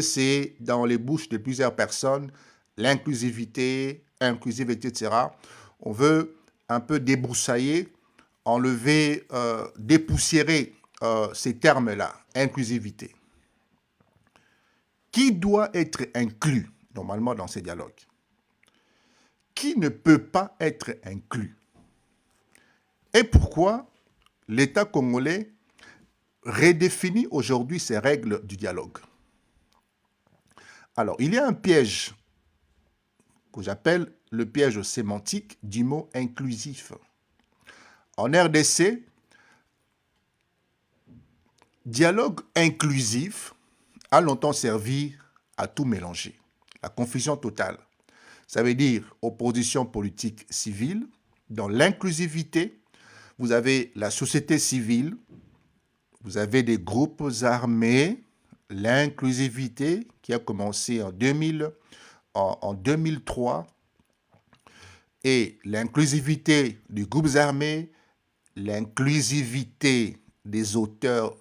C'est dans les bouches de plusieurs personnes, l'inclusivité, inclusive, etc. On veut un peu débroussailler, enlever, dépoussiérer ces termes-là, inclusivité. Qui doit être inclus, normalement, dans ces dialogues? Qui ne peut pas être inclus? Et pourquoi l'État congolais redéfinit aujourd'hui ses règles du dialogue? Alors, il y a un piège que j'appelle le piège sémantique du mot inclusif. En RDC, dialogue inclusif a longtemps servi à tout mélanger. La confusion totale. Ça veut dire opposition politique civile. Dans l'inclusivité, vous avez la société civile, vous avez des groupes armés, l'inclusivité qui a commencé en 2003, et l'inclusivité des groupes armés, l'inclusivité des auteurs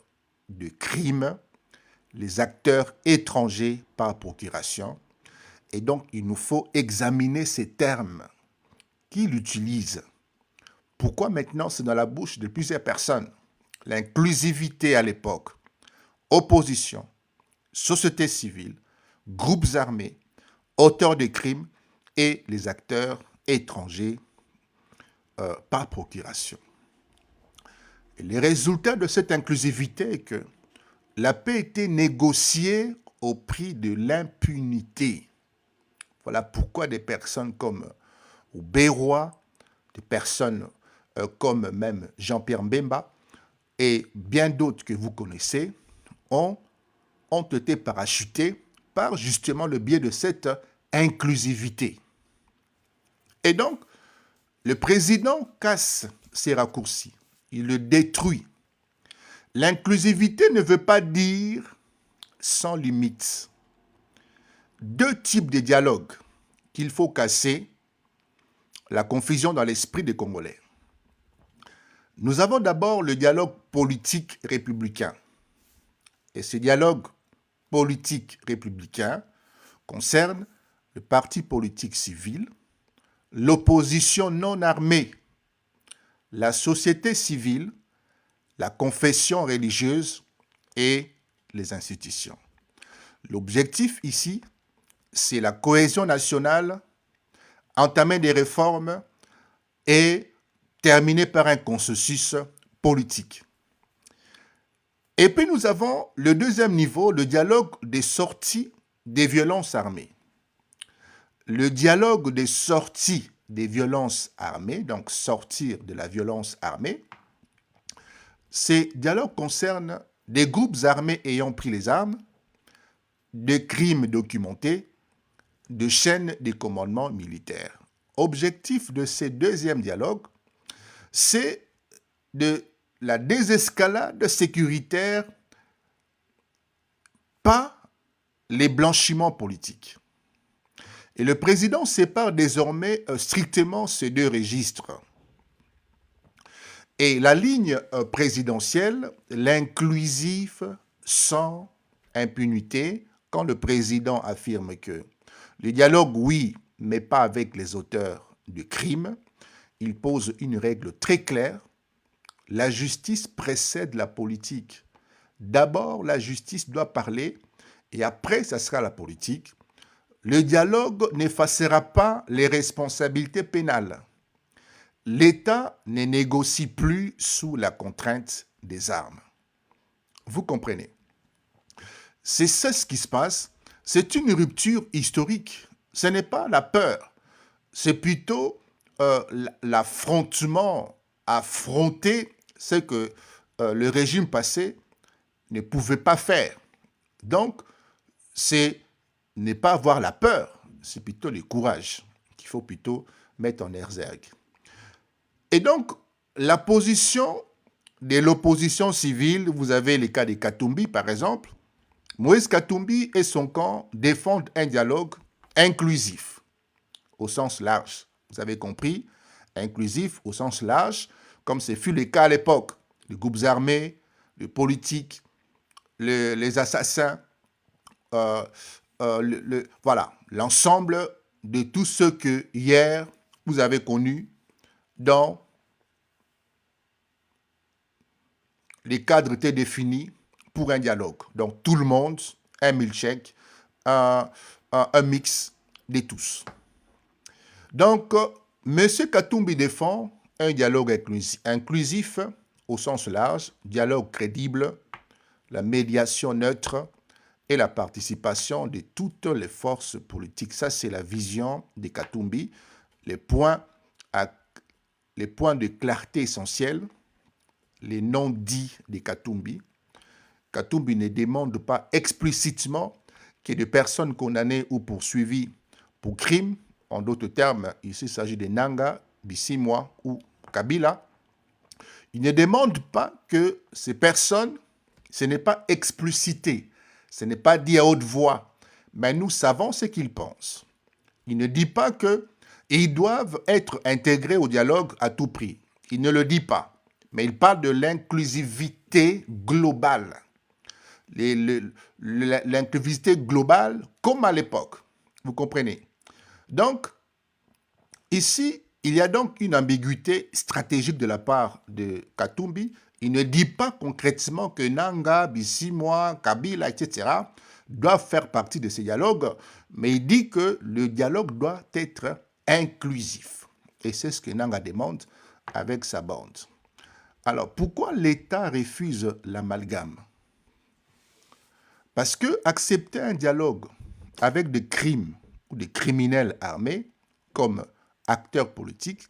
de crimes, les acteurs étrangers par procuration. Et donc, il nous faut examiner ces termes. Qui l'utilisent? Pourquoi maintenant c'est dans la bouche de plusieurs personnes? L'inclusivité à l'époque, opposition, société civile, groupes armés, auteurs de crimes et les acteurs étrangers par procuration. Et les résultats de cette inclusivité est que la paix était négociée au prix de l'impunité. Voilà pourquoi des personnes comme Bérois, des personnes comme même Jean-Pierre Mbemba et bien d'autres que vous connaissez ont été parachutés par justement le biais de cette inclusivité. Et donc, le président casse ces raccourcis, il le détruit. L'inclusivité ne veut pas dire sans limite. Deux types de dialogues qu'il faut casser, la confusion dans l'esprit des Congolais. Nous avons d'abord le dialogue politique républicain. Et ce dialogue politique républicain concerne le parti politique civil, l'opposition non armée, la société civile, la confession religieuse et les institutions. L'objectif ici, c'est la cohésion nationale, entamer des réformes et terminer par un consensus politique. Et puis nous avons le deuxième niveau, le dialogue des sorties des violences armées. Le dialogue des sorties des violences armées, donc sortir de la violence armée, ces dialogues concernent des groupes armés ayant pris les armes, des crimes documentés, de chaînes de commandement militaire. Objectif de ces deuxièmes dialogues, c'est de la désescalade sécuritaire, pas les blanchiments politiques. Et le président sépare désormais strictement ces deux registres. Et la ligne présidentielle, l'inclusif sans impunité, quand le président affirme que le dialogue, oui, mais pas avec les auteurs de crimes, il pose une règle très claire. La justice précède la politique. D'abord, la justice doit parler et après, ça sera la politique. Le dialogue n'effacera pas les responsabilités pénales. L'État ne négocie plus sous la contrainte des armes. Vous comprenez? C'est ça ce qui se passe. C'est une rupture historique. Ce n'est pas la peur. C'est plutôt l'affrontement, affronter ce que le régime passé ne pouvait pas faire. Donc, c'est ne pas avoir la peur, c'est plutôt le courage qu'il faut plutôt mettre en exergue. Et donc, la position de l'opposition civile, vous avez les cas de Katumbi, par exemple. Moïse Katumbi et son camp défendent un dialogue inclusif, au sens large. Vous avez compris? Inclusif au sens large, comme ce fut le cas à l'époque. Les groupes armés, les politiques, les assassins voilà, l'ensemble de tout ce que hier vous avez connu dans les cadres étaient définis pour un dialogue. Donc tout le monde, un milkshake, un mix de tous. Donc, M. Katumbi défend un dialogue inclusif au sens large, dialogue crédible, la médiation neutre et la participation de toutes les forces politiques. Ça, c'est la vision de Katumbi. Les points de clarté essentiels, les non-dits de Katumbi. Katumbi ne demande pas explicitement que des personnes condamnées ou poursuivies pour crime, en d'autres termes, ici il s'agit de Nanga, Bisimwa ou Kabila, il ne demande pas que ces personnes, ce n'est pas explicité, ce n'est pas dit à haute voix, mais nous savons ce qu'ils pensent. Il ne dit pas qu'ils doivent être intégrés au dialogue à tout prix. Il ne le dit pas, mais il parle de l'inclusivité globale. L'inclusivité globale comme à l'époque. Vous comprenez? Donc, ici, il y a donc une ambiguïté stratégique de la part de Katumbi. Il ne dit pas concrètement que Nanga, Bisimwa, Kabila, etc. doivent faire partie de ces dialogues, mais il dit que le dialogue doit être inclusif. Et c'est ce que Nanga demande avec sa bande. Alors, pourquoi l'État refuse l'amalgame? Parce que accepter un dialogue avec des crimes ou des criminels armés comme acteurs politiques,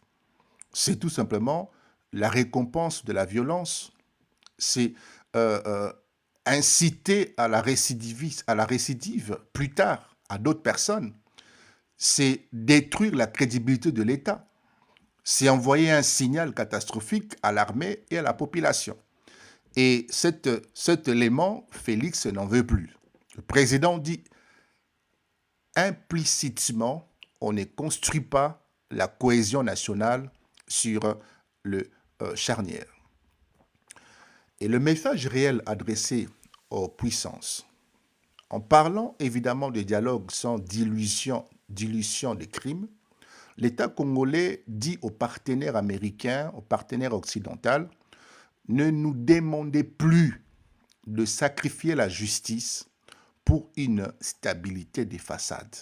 c'est tout simplement la récompense de la violence. C'est inciter à la récidive plus tard à d'autres personnes. C'est détruire la crédibilité de l'État. C'est envoyer un signal catastrophique à l'armée et à la population. Et cet élément, Félix n'en veut plus. Le président dit implicitement, on ne construit pas la cohésion nationale sur le charnière. Et le message réel adressé aux puissances, en parlant évidemment de dialogue sans dilution des crimes, l'État congolais dit aux partenaires américains, aux partenaires occidentaux, ne nous demandez plus de sacrifier la justice pour une stabilité des façades.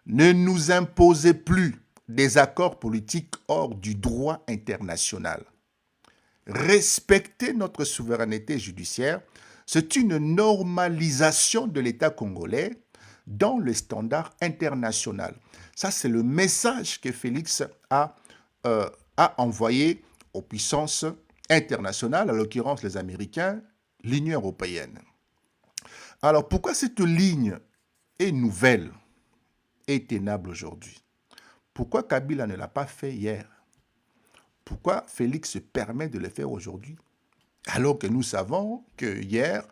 Ne nous imposez plus des accords politiques hors du droit international. Respecter notre souveraineté judiciaire, c'est une normalisation de l'État congolais dans le standard international. Ça, c'est le message que Félix a envoyé aux puissances internationales, en l'occurrence les Américains, l'Union européenne. Alors, pourquoi cette ligne est nouvelle et tenable aujourd'hui? Pourquoi Kabila ne l'a pas fait hier? Pourquoi Félix se permet de le faire aujourd'hui? Alors que nous savons que hier,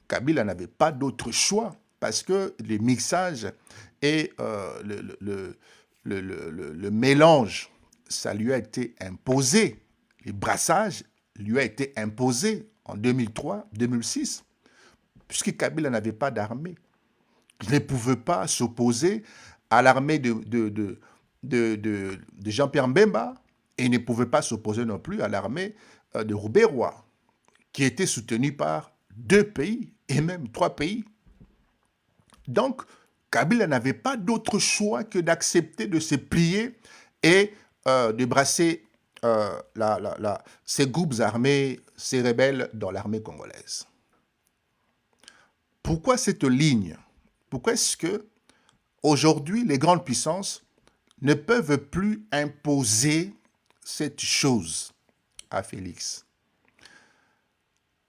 Kabila n'avait pas d'autre choix parce que les mixages et le mélange, ça lui a été imposé. Les brassages lui a été imposé en 2003-2006, puisque Kabila n'avait pas d'armée. Il ne pouvait pas s'opposer à l'armée de Jean-Pierre Mbemba et il ne pouvait pas s'opposer non plus à l'armée de Roubaix-Roy, qui était soutenue par 2 pays et même 3 pays. Donc, Kabila n'avait pas d'autre choix que d'accepter de se plier et de brasser ces groupes armés, ces rebelles dans l'armée congolaise. Pourquoi cette ligne? Pourquoi est-ce que aujourd'hui les grandes puissances ne peuvent plus imposer cette chose à Félix?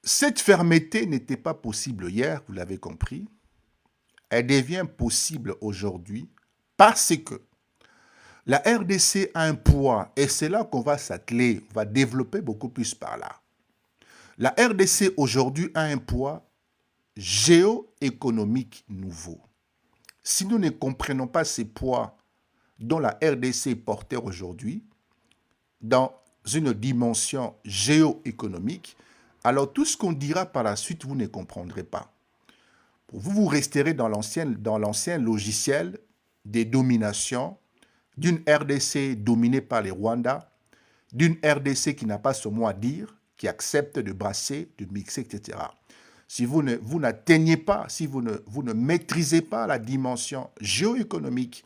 Cette fermeté n'était pas possible hier, vous l'avez compris. Elle devient possible aujourd'hui parce que la RDC a un poids et c'est là qu'on va s'atteler, on va développer beaucoup plus par là. La RDC aujourd'hui a un poids géoéconomique nouveau. Si nous ne comprenons pas ces poids dont la RDC est portée aujourd'hui, dans une dimension géoéconomique, alors tout ce qu'on dira par la suite, vous ne comprendrez pas. Vous, vous resterez dans l'ancien logiciel des dominations d'une RDC dominée par les Rwandais, d'une RDC qui n'a pas son mot à dire, qui accepte de brasser, de mixer, etc. Si vous n'atteignez pas, si vous ne maîtrisez pas la dimension géoéconomique,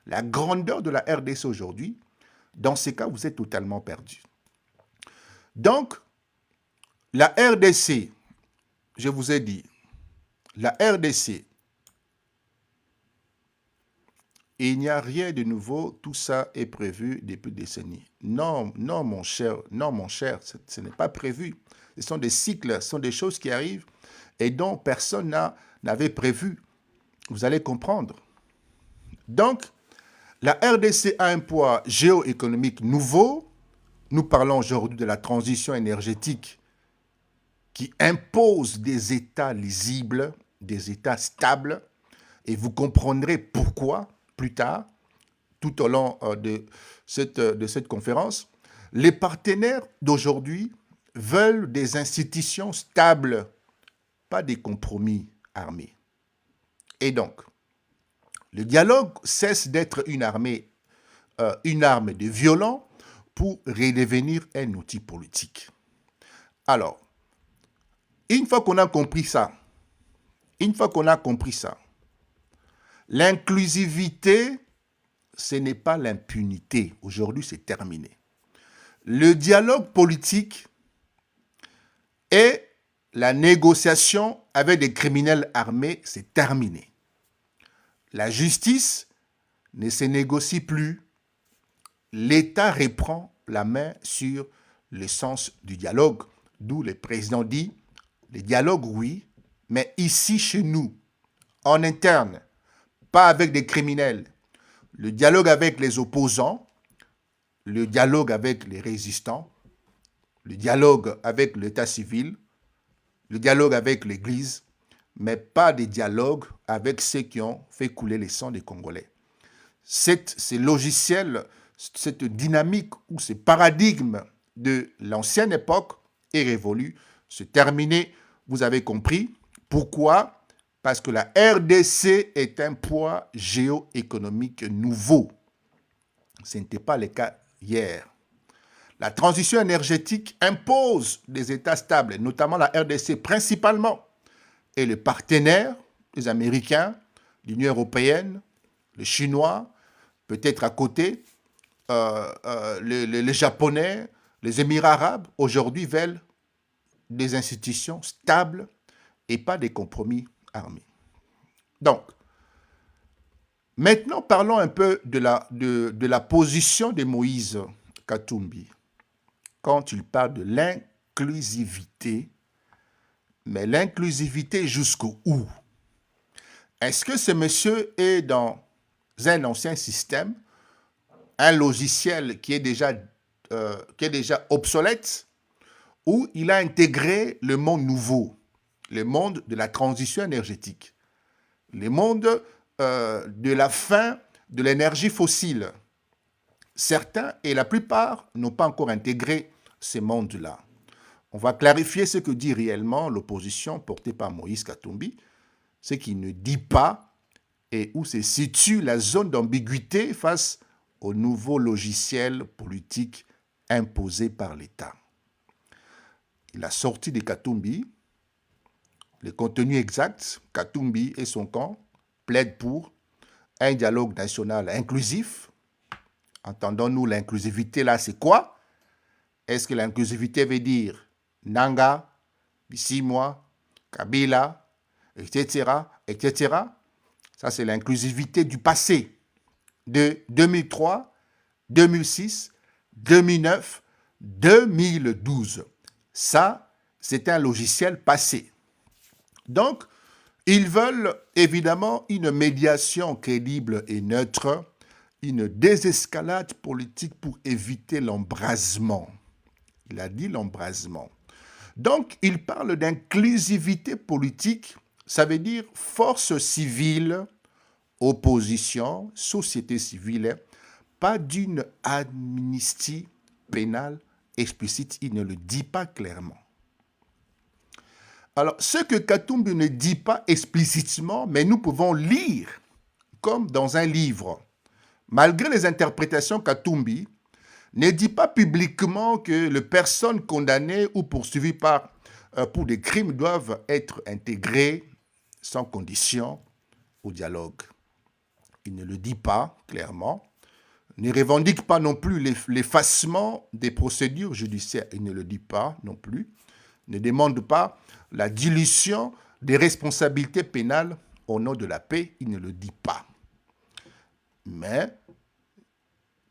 la grandeur de la RDC aujourd'hui, dans ces cas, vous êtes totalement perdu. Donc, la RDC, je vous ai dit, la RDC, il n'y a rien de nouveau, tout ça est prévu depuis des décennies. Non, non, mon cher, ce n'est pas prévu. Ce sont des cycles, ce sont des choses qui arrivent et dont personne n'avait prévu. Vous allez comprendre. Donc, la RDC a un poids géoéconomique nouveau. Nous parlons aujourd'hui de la transition énergétique qui impose des États lisibles, des États stables, et vous comprendrez pourquoi plus tard, tout au long de cette conférence. Les partenaires d'aujourd'hui veulent des institutions stables, pas des compromis armés. Et donc, le dialogue cesse d'être une arme de violent pour redevenir un outil politique. Alors, une fois qu'on a compris ça, l'inclusivité, ce n'est pas l'impunité. Aujourd'hui, c'est terminé. Le dialogue politique et la négociation avec des criminels armés, c'est terminé. La justice ne se négocie plus. L'État reprend la main sur le sens du dialogue, d'où le président dit, le dialogue, oui, mais ici, chez nous, en interne, pas avec des criminels. Le dialogue avec les opposants, le dialogue avec les résistants, le dialogue avec l'état civil, le dialogue avec l'Église, mais pas des dialogues avec ceux qui ont fait couler le sang des Congolais. Ces logiciels, cette dynamique ou ce paradigme de l'ancienne époque est révolu, c'est terminé. Vous avez compris pourquoi? Parce que la RDC est un poids géoéconomique nouveau. Ce n'était pas le cas hier. La transition énergétique impose des États stables, notamment la RDC principalement, et les partenaires, les Américains, l'Union européenne, les Chinois, peut-être à côté, les Japonais, les Émirats arabes, aujourd'hui veulent des institutions stables et pas des compromis armés. Donc, maintenant parlons un peu de la position de Moïse Katumbi quand il parle de l'inclusivité. Mais l'inclusivité jusqu'où? Est-ce que ce monsieur est dans un ancien système, un logiciel qui est déjà obsolète, ou il a intégré le monde nouveau, le monde de la transition énergétique, le monde de la fin de l'énergie fossile? Certains et la plupart n'ont pas encore intégré ces mondes-là. On va clarifier ce que dit réellement l'opposition portée par Moïse Katumbi, ce qu'il ne dit pas et où se situe la zone d'ambiguïté face au nouveau logiciel politique imposé par l'État. Il a sorti de Katumbi le contenu exact. Katumbi et son camp plaident pour un dialogue national inclusif. Entendons-nous, l'inclusivité là, c'est quoi? Est-ce que l'inclusivité veut dire Nanga, Bisimwa, Kabila, etc., etc. Ça, c'est l'inclusivité du passé, de 2003, 2006, 2009, 2012. Ça, c'est un logiciel passé. Donc, ils veulent évidemment une médiation crédible et neutre, une désescalade politique pour éviter l'embrasement. Il a dit l'embrasement. Donc, il parle d'inclusivité politique, ça veut dire force civile, opposition, société civile, pas d'une amnistie pénale explicite, il ne le dit pas clairement. Alors, ce que Katumbi ne dit pas explicitement, mais nous pouvons lire comme dans un livre. Malgré les interprétations, Katumbi ne dit pas publiquement que les personnes condamnées ou poursuivies pour des crimes doivent être intégrées sans condition au dialogue. Il ne le dit pas clairement, ne revendique pas non plus l'effacement des procédures judiciaires. Il ne le dit pas non plus, ne demande pas la dilution des responsabilités pénales au nom de la paix. Il ne le dit pas. Mais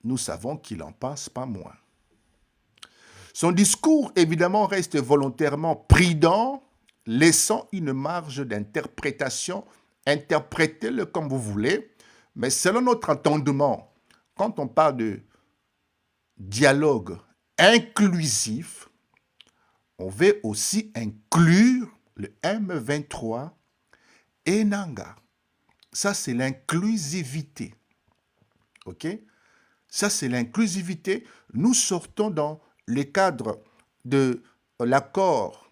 nous savons qu'il en pense pas moins. Son discours, évidemment, reste volontairement prudent, laissant une marge d'interprétation. Interprétez-le comme vous voulez, mais selon notre entendement, quand on parle de dialogue inclusif, on veut aussi inclure le M23 et Nanga. Ça, c'est l'inclusivité. OK? Ça, c'est l'inclusivité. Nous sortons dans le cadre de l'accord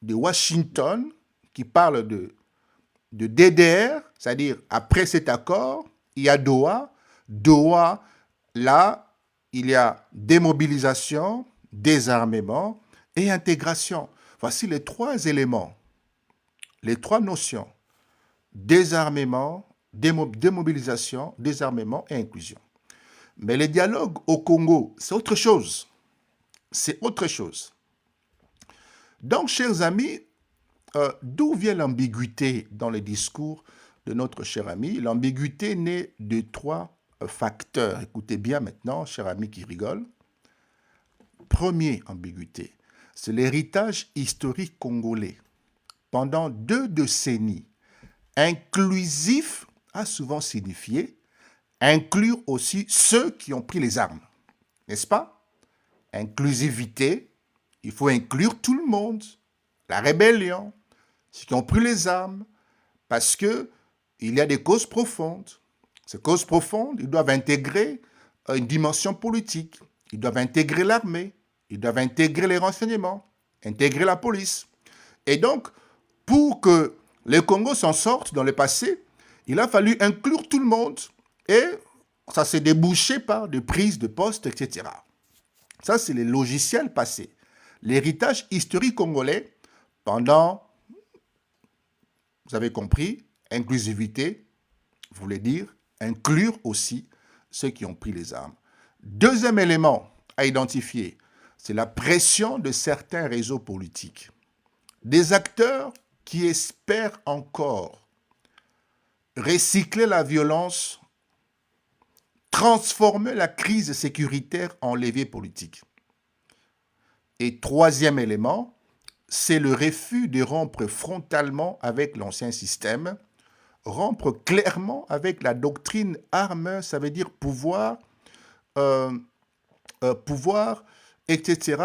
de Washington qui parle de DDR, c'est-à-dire après cet accord, il y a Doha. Doha, là, il y a démobilisation, désarmement et intégration. Voici les trois éléments, les trois notions. Désarmement, démobilisation, désarmement et inclusion. Mais le dialogue au Congo, c'est autre chose. C'est autre chose. Donc, chers amis, d'où vient l'ambiguïté dans le discours de notre cher ami? L'ambiguïté naît de trois facteurs. Écoutez bien maintenant, cher ami qui rigole. Première ambiguïté, c'est l'héritage historique congolais. Pendant 2 décennies, inclusif a souvent signifié inclure aussi ceux qui ont pris les armes. N'est-ce pas? Inclusivité, il faut inclure tout le monde. La rébellion, ceux qui ont pris les armes, parce qu'il y a des causes profondes. Ces causes profondes, ils doivent intégrer une dimension politique. Ils doivent intégrer l'armée. Ils doivent intégrer les renseignements, intégrer la police. Et donc, pour que le Congo s'en sorte dans le passé, il a fallu inclure tout le monde. Et ça s'est débouché par des prises de poste, etc. Ça, c'est les logiciels passés. L'héritage historique congolais, pendant, vous avez compris, inclusivité, voulait dire inclure aussi ceux qui ont pris les armes. Deuxième élément à identifier, c'est la pression de certains réseaux politiques. Des acteurs qui espèrent encore recycler la violence, transformer la crise sécuritaire en levier politique. Et troisième élément, c'est le refus de rompre frontalement avec l'ancien système, rompre clairement avec la doctrine arme, ça veut dire pouvoir, etc.,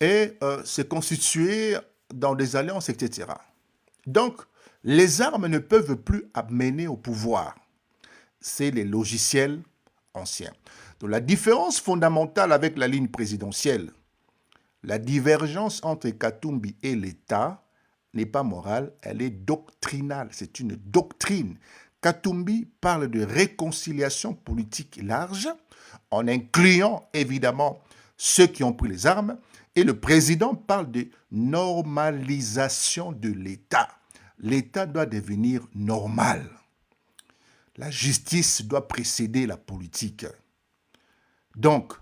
et se constituer dans des alliances, etc. Donc, les armes ne peuvent plus amener au pouvoir. C'est les logiciels anciens. Donc, la différence fondamentale avec la ligne présidentielle, la divergence entre Katumbi et l'État n'est pas morale, elle est doctrinale. C'est une doctrine. Katumbi parle de réconciliation politique large, en incluant évidemment ceux qui ont pris les armes, et le président parle de normalisation de l'État. L'État doit devenir normal. La justice doit précéder la politique. Donc,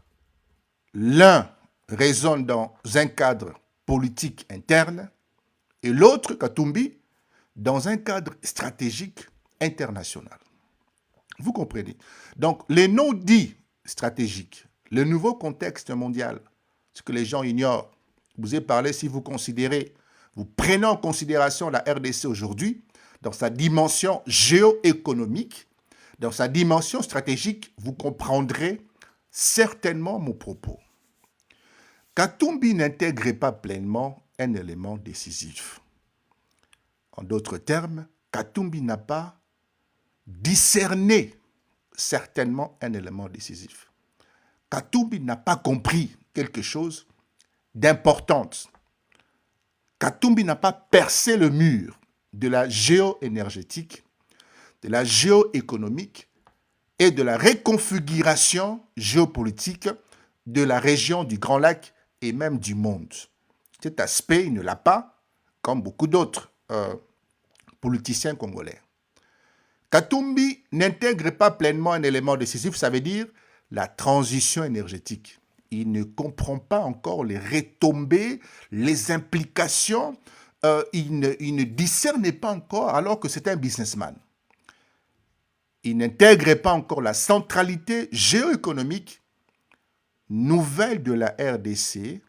l'un raisonne dans un cadre politique interne et l'autre, Katumbi, dans un cadre stratégique international. Vous comprenez? Donc, les non-dits stratégiques, le nouveau contexte mondial, ce que les gens ignorent, je vous ai parlé, si vous considérez, vous prenez en considération la RDC aujourd'hui, dans sa dimension géoéconomique, dans sa dimension stratégique, vous comprendrez certainement mon propos. Katumbi n'intègre pas pleinement un élément décisif. En d'autres termes, Katumbi n'a pas discerné certainement un élément décisif. Katumbi n'a pas compris quelque chose d'important. Katumbi n'a pas percé le mur de la géo-énergétique, de la géo-économique et de la reconfiguration géopolitique de la région du Grand Lac et même du monde. Cet aspect, il ne l'a pas, comme beaucoup d'autres politiciens congolais. Katumbi n'intègre pas pleinement un élément décisif, ça veut dire la transition énergétique. Il ne comprend pas encore les retombées, les implications. Il ne discerne pas encore alors que c'est un businessman. Il n'intègre pas encore la centralité géoéconomique nouvelle de la RDC,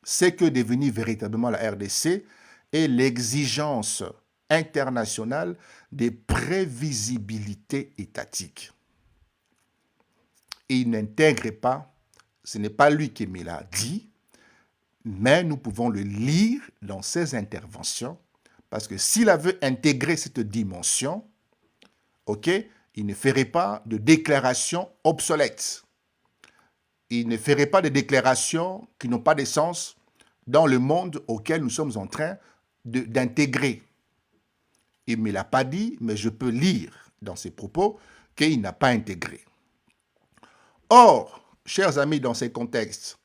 c'est que devenir véritablement la RDC et l'exigence internationale des prévisibilités étatiques. Et il n'intègre pas, ce n'est pas lui qui me l'a dit, mais nous pouvons le lire dans ses interventions, parce que s'il avait intégré cette dimension, ok, il ne ferait pas de déclarations obsolètes. Il ne ferait pas de déclarations qui n'ont pas de sens dans le monde auquel nous sommes en train d'intégrer. Il ne me l'a pas dit, mais je peux lire dans ses propos qu'il n'a pas intégré. Or, chers amis, dans ces contextes,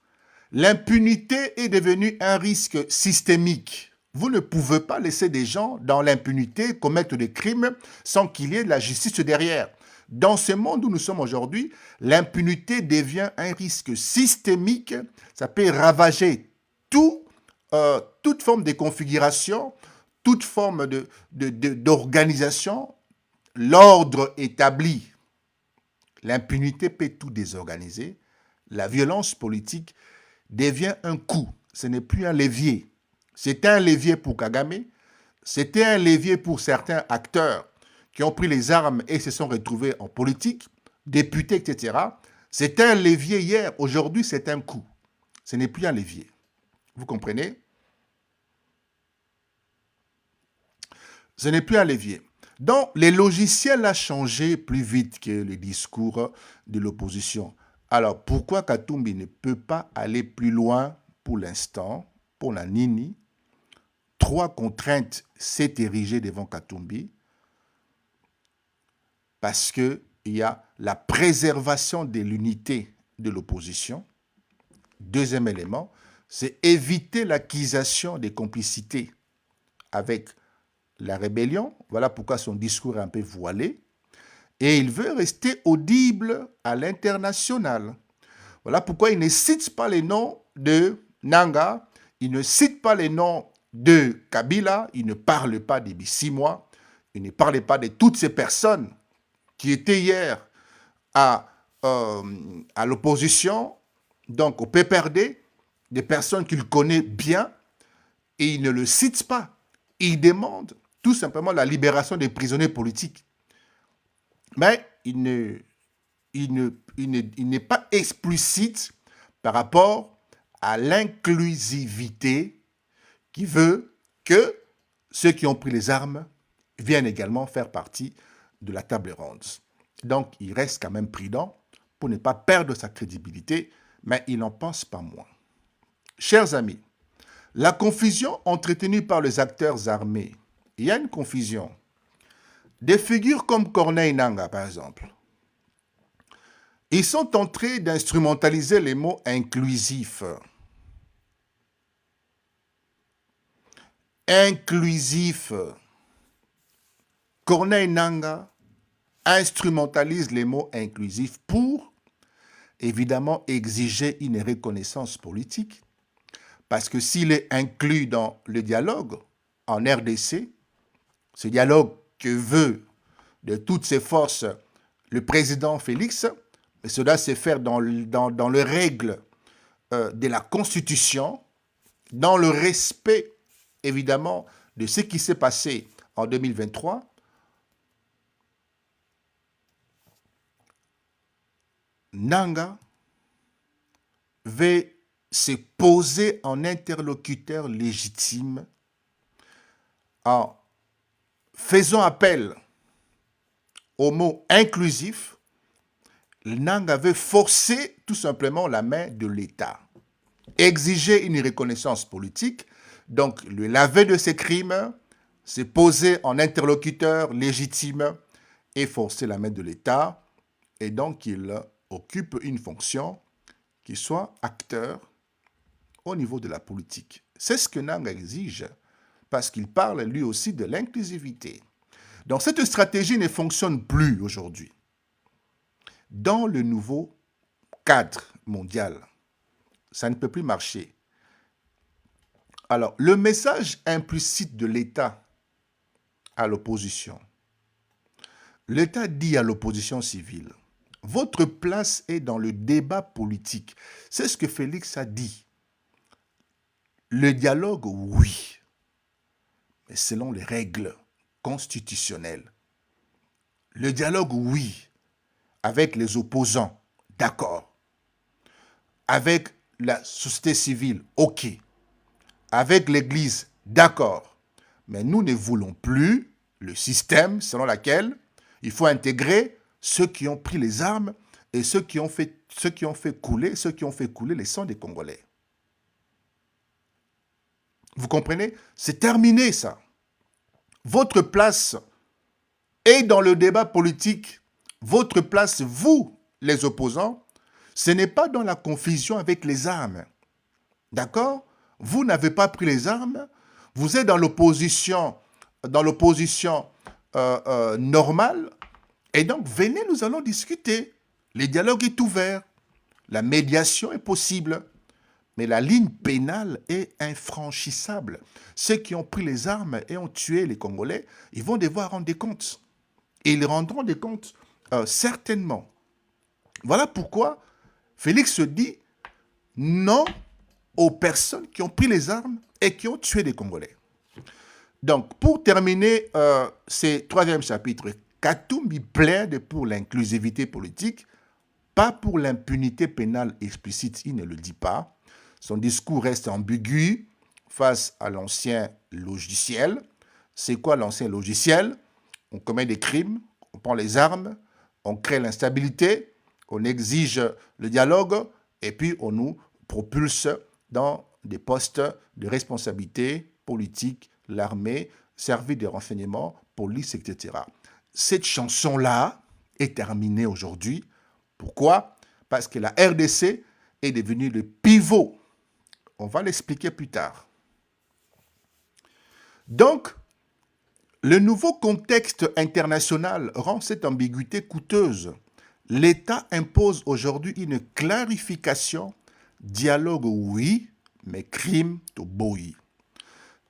l'impunité est devenue un risque systémique. Vous ne pouvez pas laisser des gens dans l'impunité commettre des crimes sans qu'il y ait de la justice derrière. Dans ce monde où nous sommes aujourd'hui, l'impunité devient un risque systémique. Ça peut ravager toute forme de configuration, toute forme d'organisation, l'ordre établi. L'impunité peut tout désorganiser. La violence politique devient un coup. Ce n'est plus un levier. C'était un levier pour Kagame. C'était un levier pour certains acteurs qui ont pris les armes et se sont retrouvés en politique, députés, etc. C'était un levier hier. Aujourd'hui, c'est un coup. Ce n'est plus un levier. Vous comprenez? Ce n'est plus un levier. Donc, les logiciels ont changé plus vite que les discours de l'opposition. Alors, pourquoi Katumbi ne peut pas aller plus loin pour l'instant, pour la Nini? 3 contraintes s'est érigées devant Katumbi parce qu'il y a la préservation de l'unité de l'opposition. Deuxième élément, c'est éviter l'acquisition des complicités avec la rébellion. Voilà pourquoi son discours est un peu voilé. Et il veut rester audible à l'international. Voilà pourquoi il ne cite pas les noms de Nanga, il ne cite pas les noms de Kabila, il ne parle pas des Bissimois, il ne parle pas de toutes ces personnes qui étaient hier à l'opposition, donc au PPRD, des personnes qu'il connaît bien, et il ne le cite pas. Il demande tout simplement la libération des prisonniers politiques. Mais il n'est pas explicite par rapport à l'inclusivité qui veut que ceux qui ont pris les armes viennent également faire partie de la table ronde. Donc, il reste quand même prudent pour ne pas perdre sa crédibilité, mais il n'en pense pas moins. Chers amis, la confusion entretenue par les acteurs armés, il y a une confusion. Des figures comme Corneille Nangaa, par exemple, ils sont en train d'instrumentaliser les mots inclusifs. Inclusif. Corneille Nangaa instrumentalise les mots inclusifs pour, évidemment, exiger une reconnaissance politique. Parce que s'il est inclus dans le dialogue en RDC, ce dialogue que veut de toutes ses forces le président Félix, mais cela se fait dans les règles de la Constitution, dans le respect, évidemment, de ce qui s'est passé en 2023. Nangaa veut se poser en interlocuteur légitime en faisant appel au mot inclusif. Nangaa veut forcer tout simplement la main de l'État, exiger une reconnaissance politique, Donc, le laver de ses crimes, c'est poser en interlocuteur légitime et forcer la main de l'État. Et donc, il occupe une fonction qui soit acteur au niveau de la politique. C'est ce que Nang exige, parce qu'il parle lui aussi de l'inclusivité. Donc, cette stratégie ne fonctionne plus aujourd'hui. Dans le nouveau cadre mondial, ça ne peut plus marcher. Alors, le message implicite de l'État à l'opposition. L'État dit à l'opposition civile, votre place est dans le débat politique. C'est ce que Félix a dit. Le dialogue, oui, mais selon les règles constitutionnelles. Le dialogue, oui, avec les opposants, d'accord. Avec la société civile, ok. Avec l'Église, d'accord. Mais nous ne voulons plus le système selon lequel il faut intégrer ceux qui ont pris les armes et ceux qui ont fait couler les sangs des Congolais. Vous comprenez? C'est terminé ça. Votre place est dans le débat politique. Votre place, vous, les opposants, ce n'est pas dans la confusion avec les armes. D'accord? Vous n'avez pas pris les armes. Vous êtes dans l'opposition normale. Et donc, venez, nous allons discuter. Le dialogue est ouvert. La médiation est possible. Mais la ligne pénale est infranchissable. Ceux qui ont pris les armes et ont tué les Congolais, ils vont devoir rendre des comptes. Et ils rendront des comptes certainement. Voilà pourquoi Félix se dit non aux personnes qui ont pris les armes et qui ont tué des Congolais. Donc, pour terminer ce troisième chapitre, Katumbi plaide pour l'inclusivité politique, pas pour l'impunité pénale explicite, il ne le dit pas. Son discours reste ambigu face à l'ancien logiciel. C'est quoi l'ancien logiciel? On commet des crimes, on prend les armes, on crée l'instabilité, on exige le dialogue et puis on nous propulse dans des postes de responsabilité politique, l'armée, service de renseignement, police, etc. Cette chanson-là est terminée aujourd'hui. Pourquoi? Parce que la RDC est devenue le pivot. On va l'expliquer plus tard. Donc, le nouveau contexte international rend cette ambiguïté coûteuse. L'État impose aujourd'hui une clarification. Dialogue, oui, mais crime, toboyi.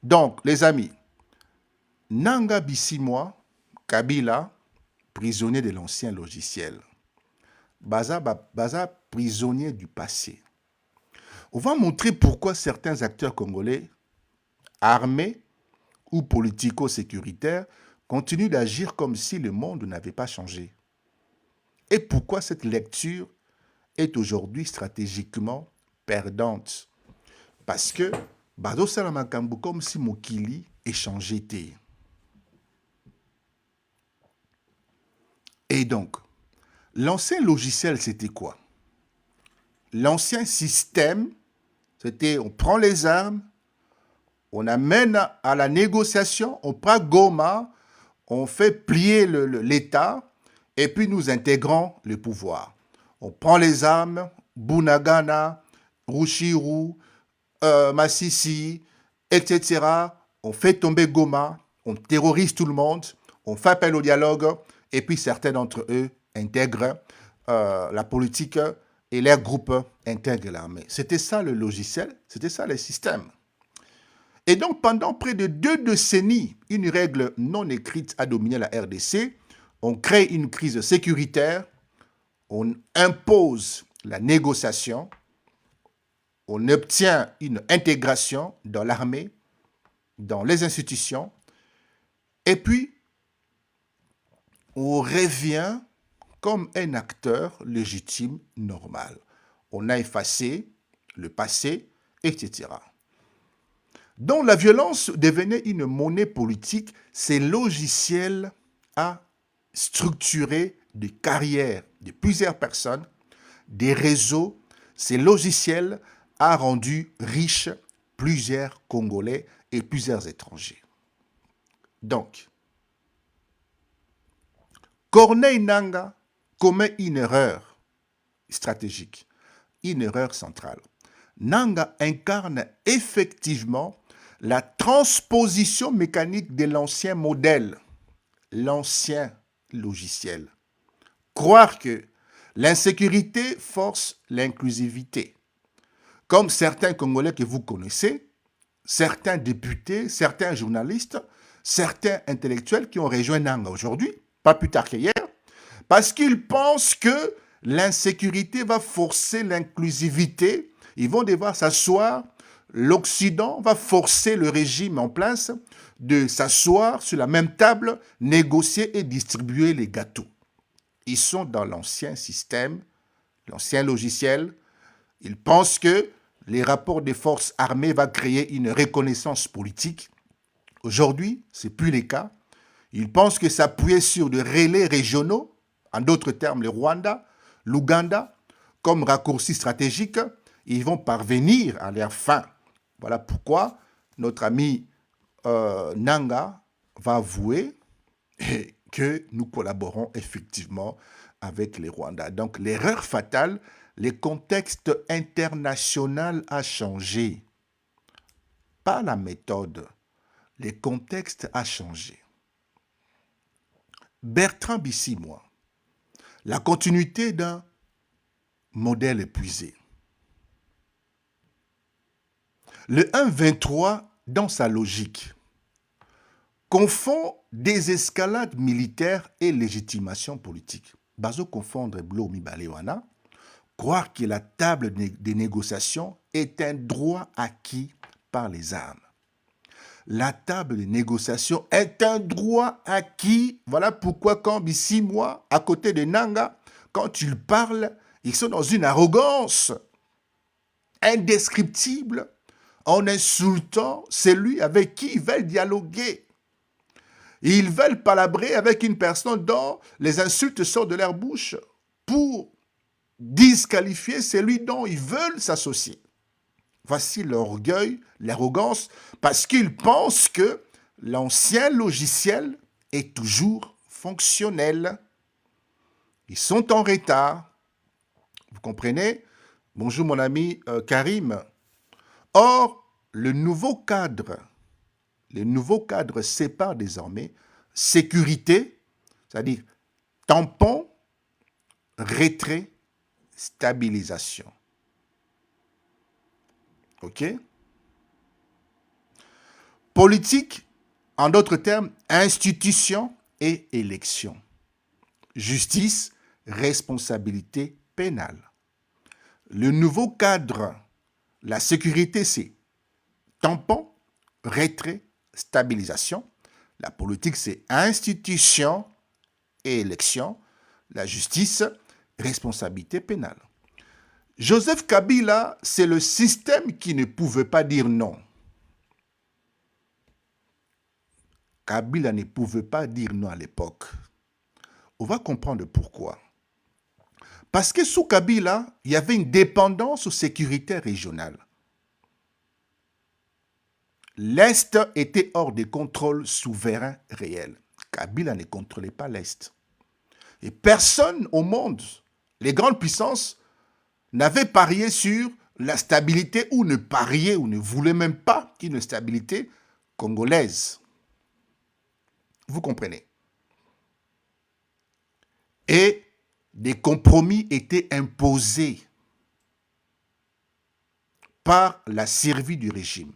Donc, les amis, Nanga Bissimwa, Kabila, prisonnier de l'ancien logiciel. Baza prisonnier du passé. On va montrer pourquoi certains acteurs congolais, armés ou politico-sécuritaires, continuent d'agir comme si le monde n'avait pas changé. Et pourquoi cette lecture est aujourd'hui stratégiquement perdante. Parce que Bazo Salamakambu comme si Mokili échangeait. Et donc, l'ancien logiciel, c'était quoi? L'ancien système, c'était on prend les armes, on amène à la négociation, on prend Goma, on fait plier l'État, et puis nous intégrons le pouvoir. On prend les armes, Bunagana, Rushiru, Massissi, etc. On fait tomber Goma, on terrorise tout le monde, on fait appel au dialogue, et puis certains d'entre eux intègrent la politique et leurs groupes intègrent l'armée. C'était ça le logiciel, c'était ça le système. Et donc, pendant près de 2 décennies, une règle non écrite a dominé la RDC. On crée une crise sécuritaire, on impose la négociation, on obtient une intégration dans l'armée, dans les institutions, et puis on revient comme un acteur légitime normal. On a effacé le passé, etc. Donc la violence devenait une monnaie politique, ces logiciels à structurer des carrières de plusieurs personnes, des réseaux, ces logiciels a rendu riches plusieurs Congolais et plusieurs étrangers. Donc, Corneille Nangaa commet une erreur stratégique, une erreur centrale. Nangaa incarne effectivement la transposition mécanique de l'ancien modèle, l'ancien logiciel. Croire que l'insécurité force l'inclusivité. Comme certains Congolais que vous connaissez, certains députés, certains journalistes, certains intellectuels qui ont rejoint Nangaa aujourd'hui, pas plus tard qu'hier, parce qu'ils pensent que l'insécurité va forcer l'inclusivité. Ils vont devoir s'asseoir, l'Occident va forcer le régime en place de s'asseoir sur la même table, négocier et distribuer les gâteaux. Ils sont dans l'ancien système, l'ancien logiciel. Ils pensent que les rapports des forces armées vont créer une reconnaissance politique. Aujourd'hui, ce n'est plus le cas. Ils pensent que s'appuyer sur des relais régionaux, en d'autres termes le Rwanda, l'Ouganda, comme raccourci stratégique, ils vont parvenir à leur fin. Voilà pourquoi notre ami Nangaa va avouer que nous collaborons effectivement avec les Rwandais. Donc l'erreur fatale, le contexte international a changé. Pas la méthode, le contexte a changé. Bertrand Bisimwa, la continuité d'un modèle épuisé. Le 1-23, dans sa logique, confond désescalade militaire et légitimation politique. Bazo confondre Blo Mibalewana, croire que la table des négociations est un droit acquis par les armes. La table de négociation est un droit acquis. Voilà pourquoi quand Bisimwa, à côté de Nangaa, quand ils parlent, ils sont dans une arrogance indescriptible en insultant celui avec qui ils veulent dialoguer. Ils veulent palabrer avec une personne dont les insultes sortent de leur bouche pour disqualifier celui dont ils veulent s'associer. Voici l'orgueil, l'arrogance, parce qu'ils pensent que l'ancien logiciel est toujours fonctionnel. Ils sont en retard. Vous comprenez? Bonjour mon ami Karim. Or, le nouveau cadre sépare désormais sécurité, c'est-à-dire tampon, retrait, stabilisation. OK? Politique, en d'autres termes, institution et élection. Justice, responsabilité pénale. Le nouveau cadre, la sécurité, c'est tampon, retrait, stabilisation. La politique, c'est institution et élection. La justice, responsabilité pénale. Joseph Kabila, c'est le système qui ne pouvait pas dire non. Kabila ne pouvait pas dire non à l'époque. On va comprendre pourquoi. Parce que sous Kabila, il y avait une dépendance sécuritaire régionale. L'Est était hors des contrôles souverains réels. Kabila ne contrôlait pas l'Est. Et personne au monde, les grandes puissances, n'avait parié sur la stabilité ou ne pariait ou ne voulait même pas une stabilité congolaise. Vous comprenez? Et des compromis étaient imposés par la survie du régime.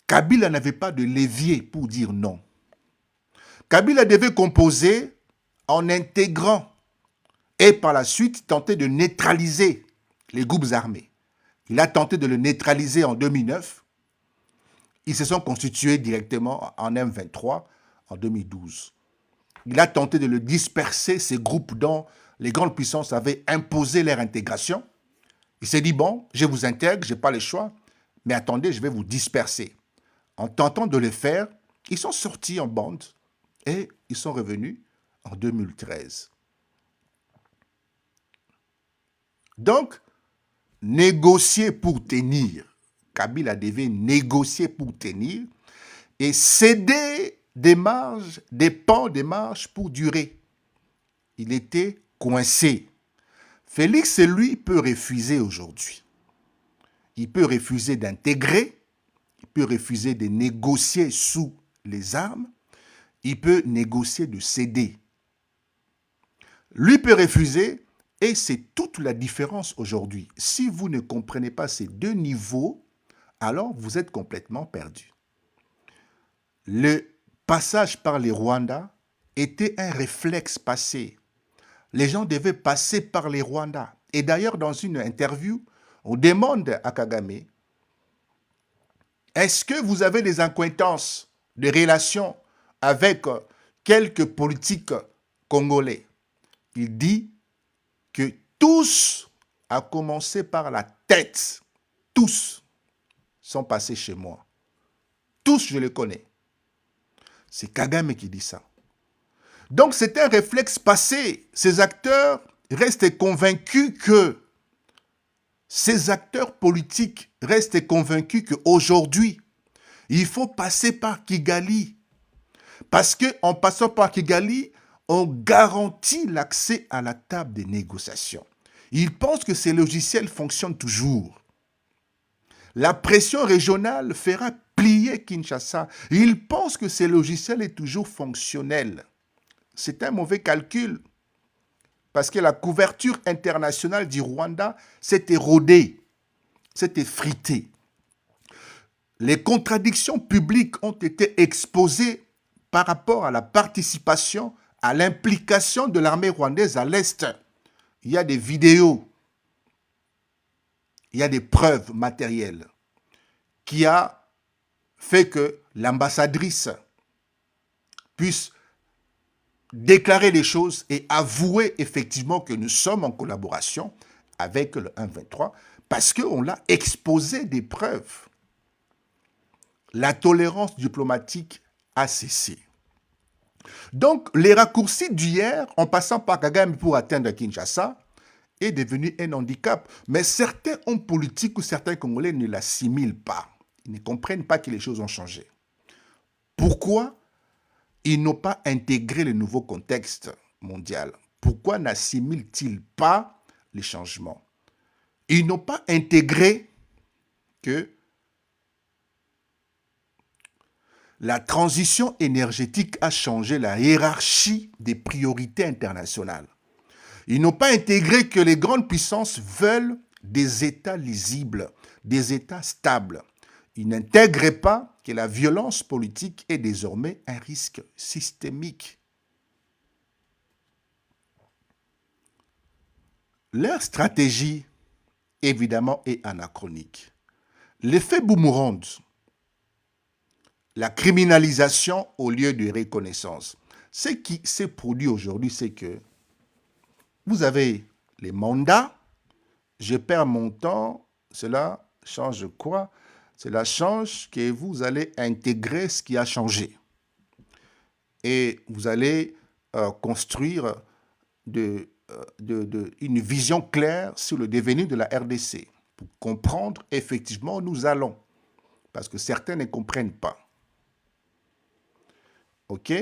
Kabila n'avait pas de levier pour dire non. Kabila devait composer en intégrant et par la suite tenter de neutraliser les groupes armés. Il a tenté de le neutraliser en 2009. Ils se sont constitués directement en M23 en 2012. Il a tenté de le disperser, ces groupes dont les grandes puissances avaient imposé leur intégration. Il s'est dit, bon, je vous intègre, je n'ai pas le choix, mais attendez, je vais vous disperser. En tentant de le faire, ils sont sortis en bande et ils sont revenus en 2013. Donc, négocier pour tenir, Kabila devait négocier pour tenir et céder des marges, des pans des marges pour durer. Il était coincé. Félix, lui, peut refuser aujourd'hui. Il peut refuser d'intégrer, il peut refuser de négocier sous les armes, il peut négocier de céder. Lui peut refuser et c'est toute la différence aujourd'hui. Si vous ne comprenez pas ces deux niveaux, alors vous êtes complètement perdu. Le passage par les Rwandais était un réflexe passé. Les gens devaient passer par les Rwandais. Et d'ailleurs, dans une interview, on demande à Kagame, est-ce que vous avez des acquaintances, des relations avec quelques politiques congolais? Il dit que tous, à commencer par la tête, tous sont passés chez moi. Tous, je les connais. C'est Kagame qui dit ça. Donc, c'est un réflexe passé. Ces acteurs restent convaincus que, ces acteurs politiques restent convaincus qu'aujourd'hui, il faut passer par Kigali. Parce qu'en passant par Kigali, on garantit l'accès à la table des négociations. Ils pensent que ces logiciels fonctionnent toujours. La pression régionale fera plier Kinshasa. Ils pensent que ces logiciels est toujours fonctionnel. C'est un mauvais calcul. Parce que la couverture internationale du Rwanda s'est érodée, s'est effritée. Les contradictions publiques ont été exposées par rapport à la participation, à l'implication de l'armée rwandaise à l'Est. Il y a des vidéos, il y a des preuves matérielles qui a fait que l'ambassadrice puisse déclarer les choses et avouer effectivement que nous sommes en collaboration avec le 1-23 parce qu'on l'a exposé des preuves. La tolérance diplomatique a cessé. Donc, les raccourcis d'hier, en passant par Kagame pour atteindre Kinshasa, est devenu un handicap. Mais certains hommes politiques ou certains Congolais ne l'assimilent pas. Ils ne comprennent pas que les choses ont changé. Pourquoi ils n'ont pas intégré le nouveau contexte mondial? Pourquoi n'assimilent-ils pas les changements? Ils n'ont pas intégré que la transition énergétique a changé la hiérarchie des priorités internationales. Ils n'ont pas intégré que les grandes puissances veulent des États lisibles, des États stables. Ils n'intégrent pas que la violence politique est désormais un risque systémique. Leur stratégie, évidemment, est anachronique. L'effet boomerang, la criminalisation au lieu de reconnaissance. Ce qui s'est produit aujourd'hui, c'est que vous avez les mandats, je perds mon temps, cela change quoi? Cela change que vous allez intégrer ce qui a changé. Et vous allez construire une vision claire sur le devenir de la RDC pour comprendre effectivement où nous allons. Parce que certains ne comprennent pas. OK?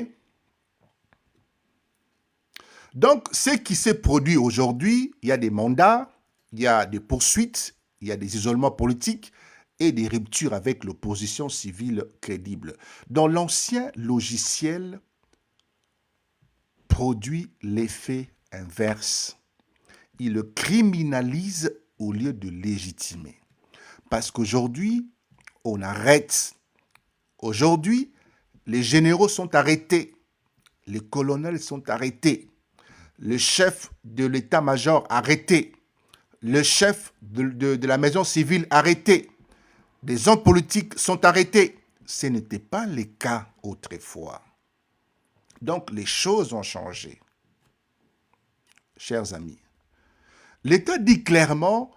Donc, ce qui s'est produit aujourd'hui, il y a des mandats, il y a des poursuites, il y a des isolements politiques et des ruptures avec l'opposition civile crédible. Dans l'ancien logiciel, produit l'effet inverse. Il le criminalise au lieu de légitimer. Parce qu'aujourd'hui, on arrête. Aujourd'hui, les généraux sont arrêtés. Les colonels sont arrêtés. Le chef de l'état-major arrêté. Le chef de la maison civile arrêté. Des hommes politiques sont arrêtés. Ce n'était pas le cas autrefois. Donc, les choses ont changé. Chers amis, l'État dit clairement,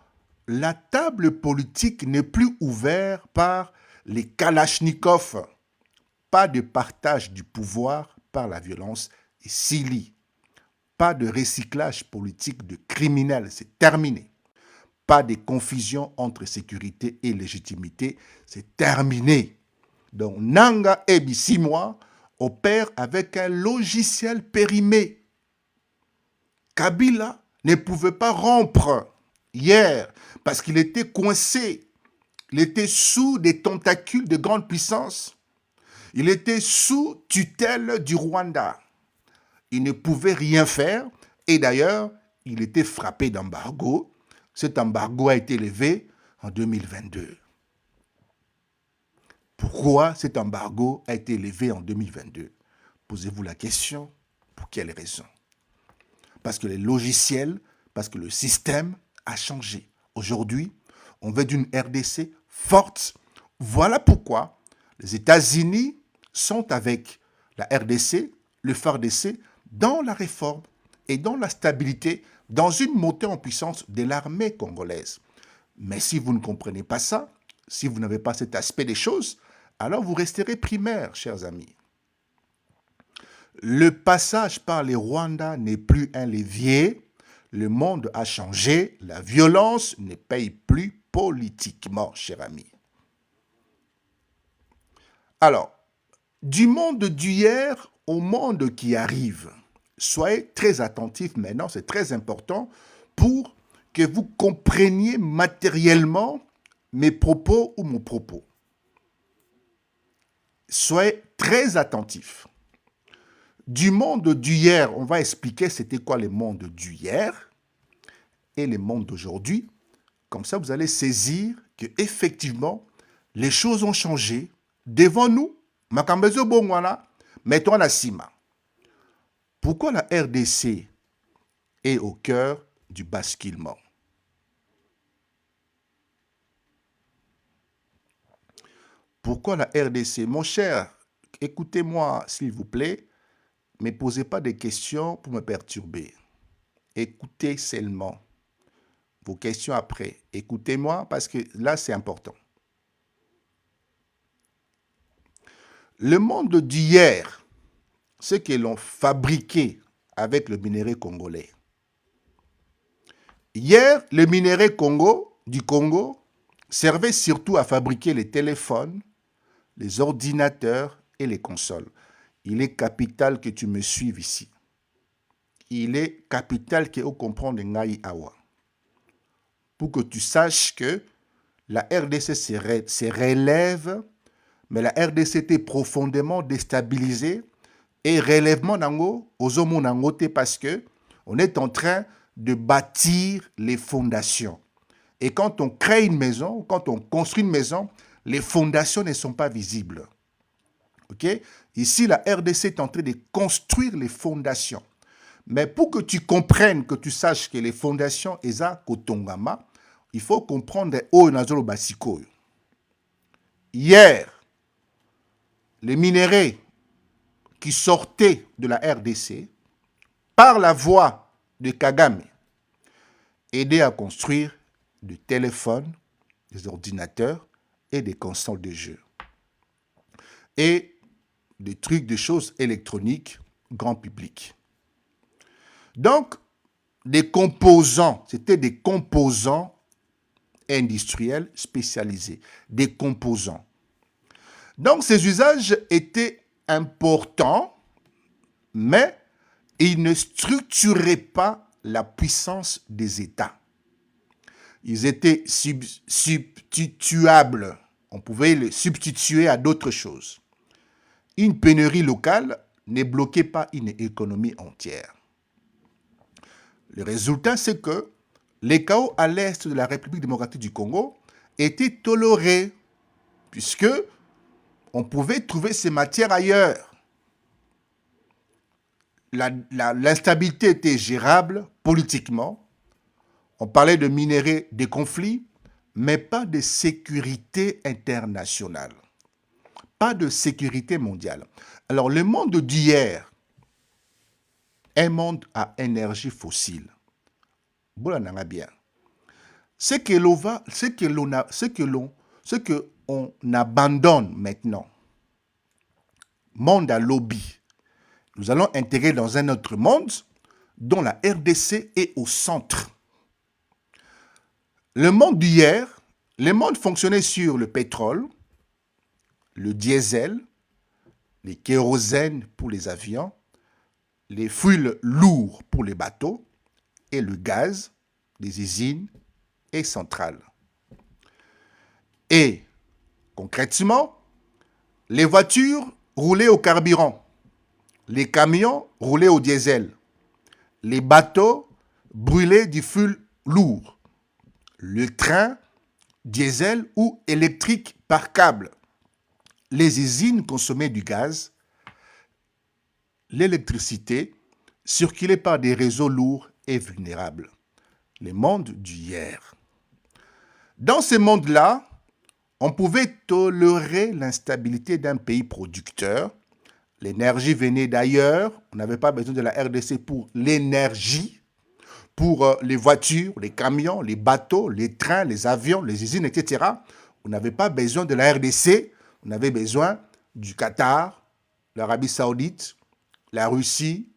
la table politique n'est plus ouverte par les kalachnikovs. Pas de partage du pouvoir par la violence et Sili. Pas de recyclage politique de criminels, c'est terminé. Pas de confusion entre sécurité et légitimité. C'est terminé. Donc, Nanga et Bissimwa opèrent avec un logiciel périmé. Kabila ne pouvait pas rompre hier parce qu'il était coincé. Il était sous des tentacules de grande puissance. Il était sous tutelle du Rwanda. Il ne pouvait rien faire et d'ailleurs, il était frappé d'embargo. Cet embargo a été levé en 2022. Pourquoi cet embargo a été levé en 2022? Posez-vous la question, pour quelle raison? Parce que les logiciels, parce que le système a changé. Aujourd'hui, on veut d'une RDC forte. Voilà pourquoi les États-Unis sont avec la RDC, le FARDC, dans la réforme et dans la stabilité, dans une montée en puissance de l'armée congolaise. Mais si vous ne comprenez pas ça, si vous n'avez pas cet aspect des choses, alors vous resterez primaire, chers amis. Le passage par les Rwandais n'est plus un levier. Le monde a changé. La violence ne paye plus politiquement, cher ami. Alors, du monde d'hier au monde qui arrive, soyez très attentifs maintenant, c'est très important pour que vous compreniez matériellement mes propos ou mon propos. Soyez très attentifs. Du monde d'hier, on va expliquer c'était quoi le monde d'hier et le monde d'aujourd'hui. Comme ça, vous allez saisir que effectivement, les choses ont changé devant nous. Makambezo Bongwana, mettons la cima. Pourquoi la RDC est au cœur du basculement? Pourquoi la RDC? Mon cher, écoutez-moi s'il vous plaît. Ne me posez pas des questions pour me perturber. Écoutez seulement vos questions après. Écoutez-moi parce que là, c'est important. Le monde d'hier, ce que l'on fabriquait avec le minerai congolais. Hier, le minerai du Congo servait surtout à fabriquer les téléphones, les ordinateurs et les consoles. Il est capital que tu me suives ici. Il est capital que vous compreniez Ngai Awa. Pour que tu saches que la RDC se relève, mais la RDC était profondément déstabilisée et relèvement nango, ozomo nango te parce que on est en train de bâtir les fondations. Et quand on crée une maison, quand on construit une maison, les fondations ne sont pas visibles. Okay? Ici, la RDC est en train de construire les fondations. Mais pour que tu comprennes, que tu saches que les fondations eza kotongama, il faut comprendre o nazolo basiko. Hier, les minéraux qui sortaient de la RDC, par la voie de Kagame, aidaient à construire des téléphones, des ordinateurs et des consoles de jeux. Et des trucs, des choses électroniques, grand public. Donc, des composants, c'était des composants industriels spécialisés, des composants. Donc, ces usages étaient importants, mais ils ne structuraient pas la puissance des États. Ils étaient substituables. On pouvait les substituer à d'autres choses. Une pénurie locale ne bloquait pas une économie entière. Le résultat, c'est que les chaos à l'est de la République démocratique du Congo étaient tolérés, puisque on pouvait trouver ces matières ailleurs. L'instabilité était gérable politiquement. On parlait de minerais, des conflits, mais pas de sécurité internationale. Pas de sécurité mondiale. Alors, le monde d'hier, un monde à énergie fossile. Voilà, bien. Ce qu'on abandonne maintenant, monde à lobby, nous allons intégrer dans un autre monde dont la RDC est au centre. Le monde d'hier, le monde fonctionnait sur le pétrole, le diesel, les kérosènes pour les avions, les fuels lourds pour les bateaux et le gaz des usines et centrales. Et concrètement, les voitures roulaient au carburant, les camions roulaient au diesel, les bateaux brûlaient du fuel lourd, le train diesel ou électrique par câble, les usines consommaient du gaz, l'électricité circulait par des réseaux lourds et vulnérables. Les mondes d'hier. Dans ces mondes-là, on pouvait tolérer l'instabilité d'un pays producteur. L'énergie venait d'ailleurs. On n'avait pas besoin de la RDC pour l'énergie, pour les voitures, les camions, les bateaux, les trains, les avions, les usines, etc. On n'avait pas besoin de la RDC. On avait besoin du Qatar, l'Arabie Saoudite, la Russie,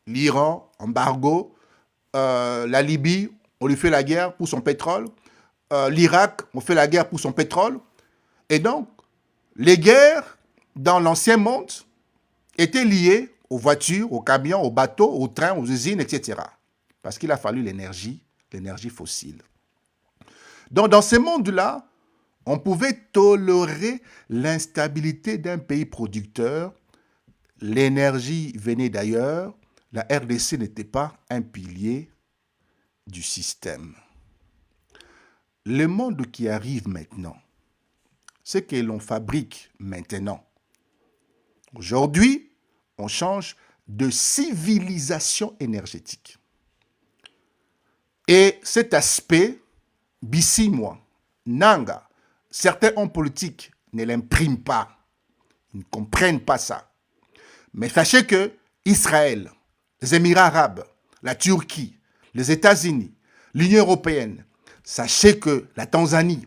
l'Iran, embargo, la Libye, on lui fait la guerre pour son pétrole, l'Irak, on fait la guerre pour son pétrole. Et donc, les guerres dans l'ancien monde étaient liées aux voitures, aux camions, aux bateaux, aux trains, aux usines, etc. Parce qu'il a fallu l'énergie fossile. Donc, dans ces mondes-là, on pouvait tolérer l'instabilité d'un pays producteur. L'énergie venait d'ailleurs. La RDC n'était pas un pilier du système. Le monde qui arrive maintenant, ce que l'on fabrique maintenant. Aujourd'hui, on change de civilisation énergétique. Et cet aspect, Bissimwa, Nanga, certains hommes politiques ne l'impriment pas. Ils ne comprennent pas ça. Mais sachez que Israël, les Émirats arabes, la Turquie, les États-Unis, l'Union européenne, sachez que la Tanzanie,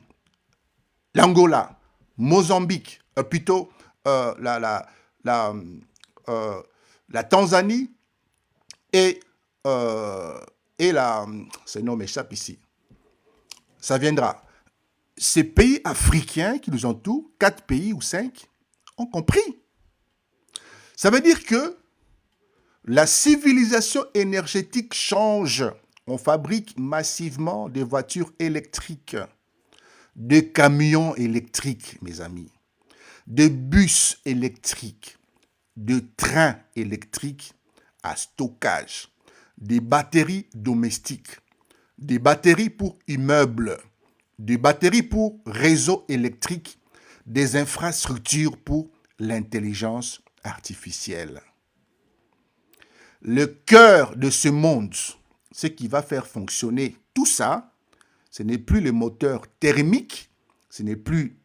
l'Angola, Mozambique, plutôt la Tanzanie et ce nom m'échappe ici. Ça viendra. Ces pays africains qui nous entourent, 4 pays ou 5, ont compris. Ça veut dire que la civilisation énergétique change. On fabrique massivement des voitures électriques, des camions électriques, mes amis, des bus électriques, des trains électriques à stockage, des batteries domestiques, des batteries pour immeubles, des batteries pour réseaux électriques, des infrastructures pour l'intelligence artificielle. Le cœur de ce monde, ce qui va faire fonctionner tout ça, ce n'est plus le moteur thermique, ce n'est plus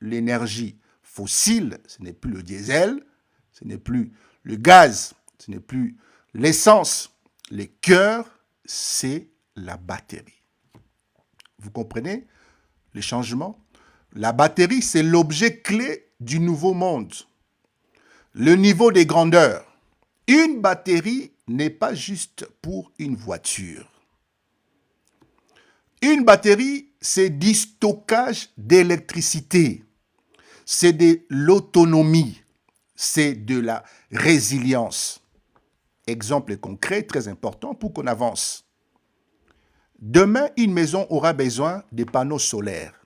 l'énergie fossile, ce n'est plus le diesel, ce n'est plus le gaz, ce n'est plus l'essence. Le cœur, c'est la batterie. Vous comprenez les changements? La batterie, c'est l'objet clé du nouveau monde. Le niveau des grandeurs. Une batterie n'est pas juste pour une voiture. Une batterie, c'est du stockage d'électricité. C'est de l'autonomie. C'est de la résilience. Exemple concret, très important pour qu'on avance. Demain, une maison aura besoin de panneaux solaires.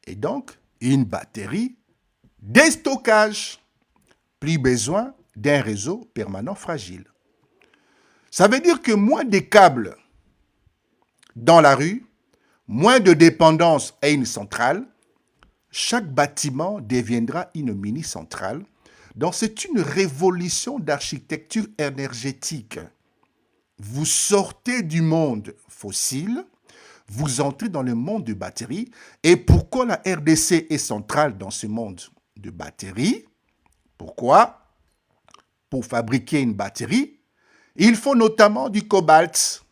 Et donc, une batterie, des stockages. Plus besoin d'un réseau permanent fragile. Ça veut dire que moins de câbles dans la rue, moins de dépendance à une centrale, chaque bâtiment deviendra une mini-centrale. Donc c'est une révolution d'architecture énergétique. Vous sortez du monde fossile, vous entrez dans le monde de batterie. Et pourquoi la RDC est centrale dans ce monde de batterie? Pourquoi? Pour fabriquer une batterie, il faut notamment du cobalt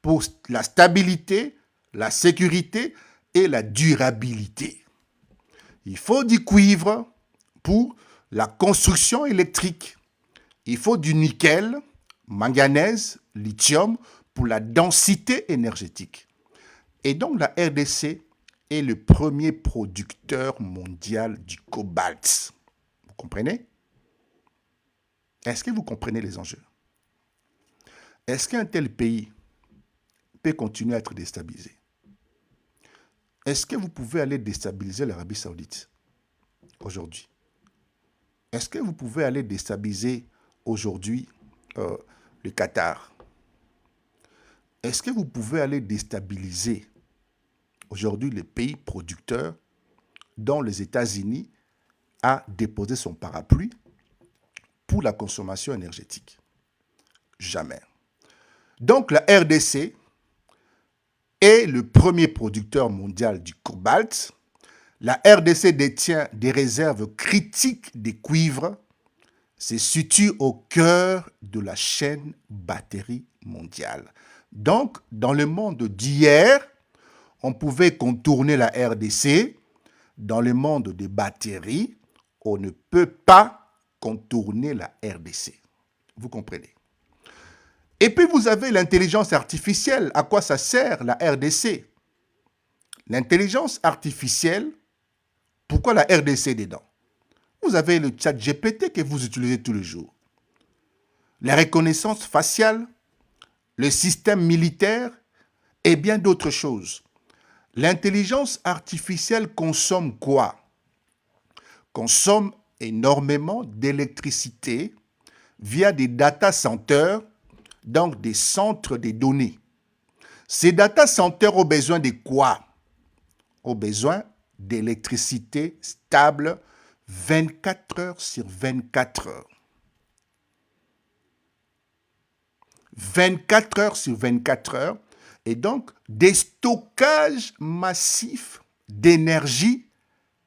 pour la stabilité, la sécurité et la durabilité. Il faut du cuivre pour la construction électrique. Il faut du nickel, manganèse, lithium pour la densité énergétique. Et donc la RDC est le premier producteur mondial du cobalt. Vous comprenez? Est-ce que vous comprenez les enjeux? Est-ce qu'un tel pays peut continuer à être déstabilisé? Est-ce que vous pouvez aller déstabiliser l'Arabie Saoudite aujourd'hui? Est-ce que vous pouvez aller déstabiliser aujourd'hui le Qatar? Est-ce que vous pouvez aller déstabiliser aujourd'hui les pays producteurs dont les États-Unis a déposé son parapluie pour la consommation énergétique? Jamais. Donc la RDC est le premier producteur mondial du cobalt. La RDC détient des réserves critiques des cuivres. Se situe au cœur de la chaîne batterie mondiale. Donc, dans le monde d'hier, on pouvait contourner la RDC. Dans le monde des batteries, on ne peut pas contourner la RDC. Vous comprenez? Et puis, vous avez l'intelligence artificielle. À quoi ça sert la RDC? L'intelligence artificielle, pourquoi la RDC dedans? Vous avez le chat GPT que vous utilisez tous les jours. La reconnaissance faciale, le système militaire et bien d'autres choses. L'intelligence artificielle consomme quoi? Consomme énormément d'électricité via des data centers, donc des centres de données. Ces data centers ont besoin de quoi? Ont besoin d'électricité stable 24 heures sur 24 heures. 24 heures sur 24 heures. Et donc, des stockages massifs d'énergie,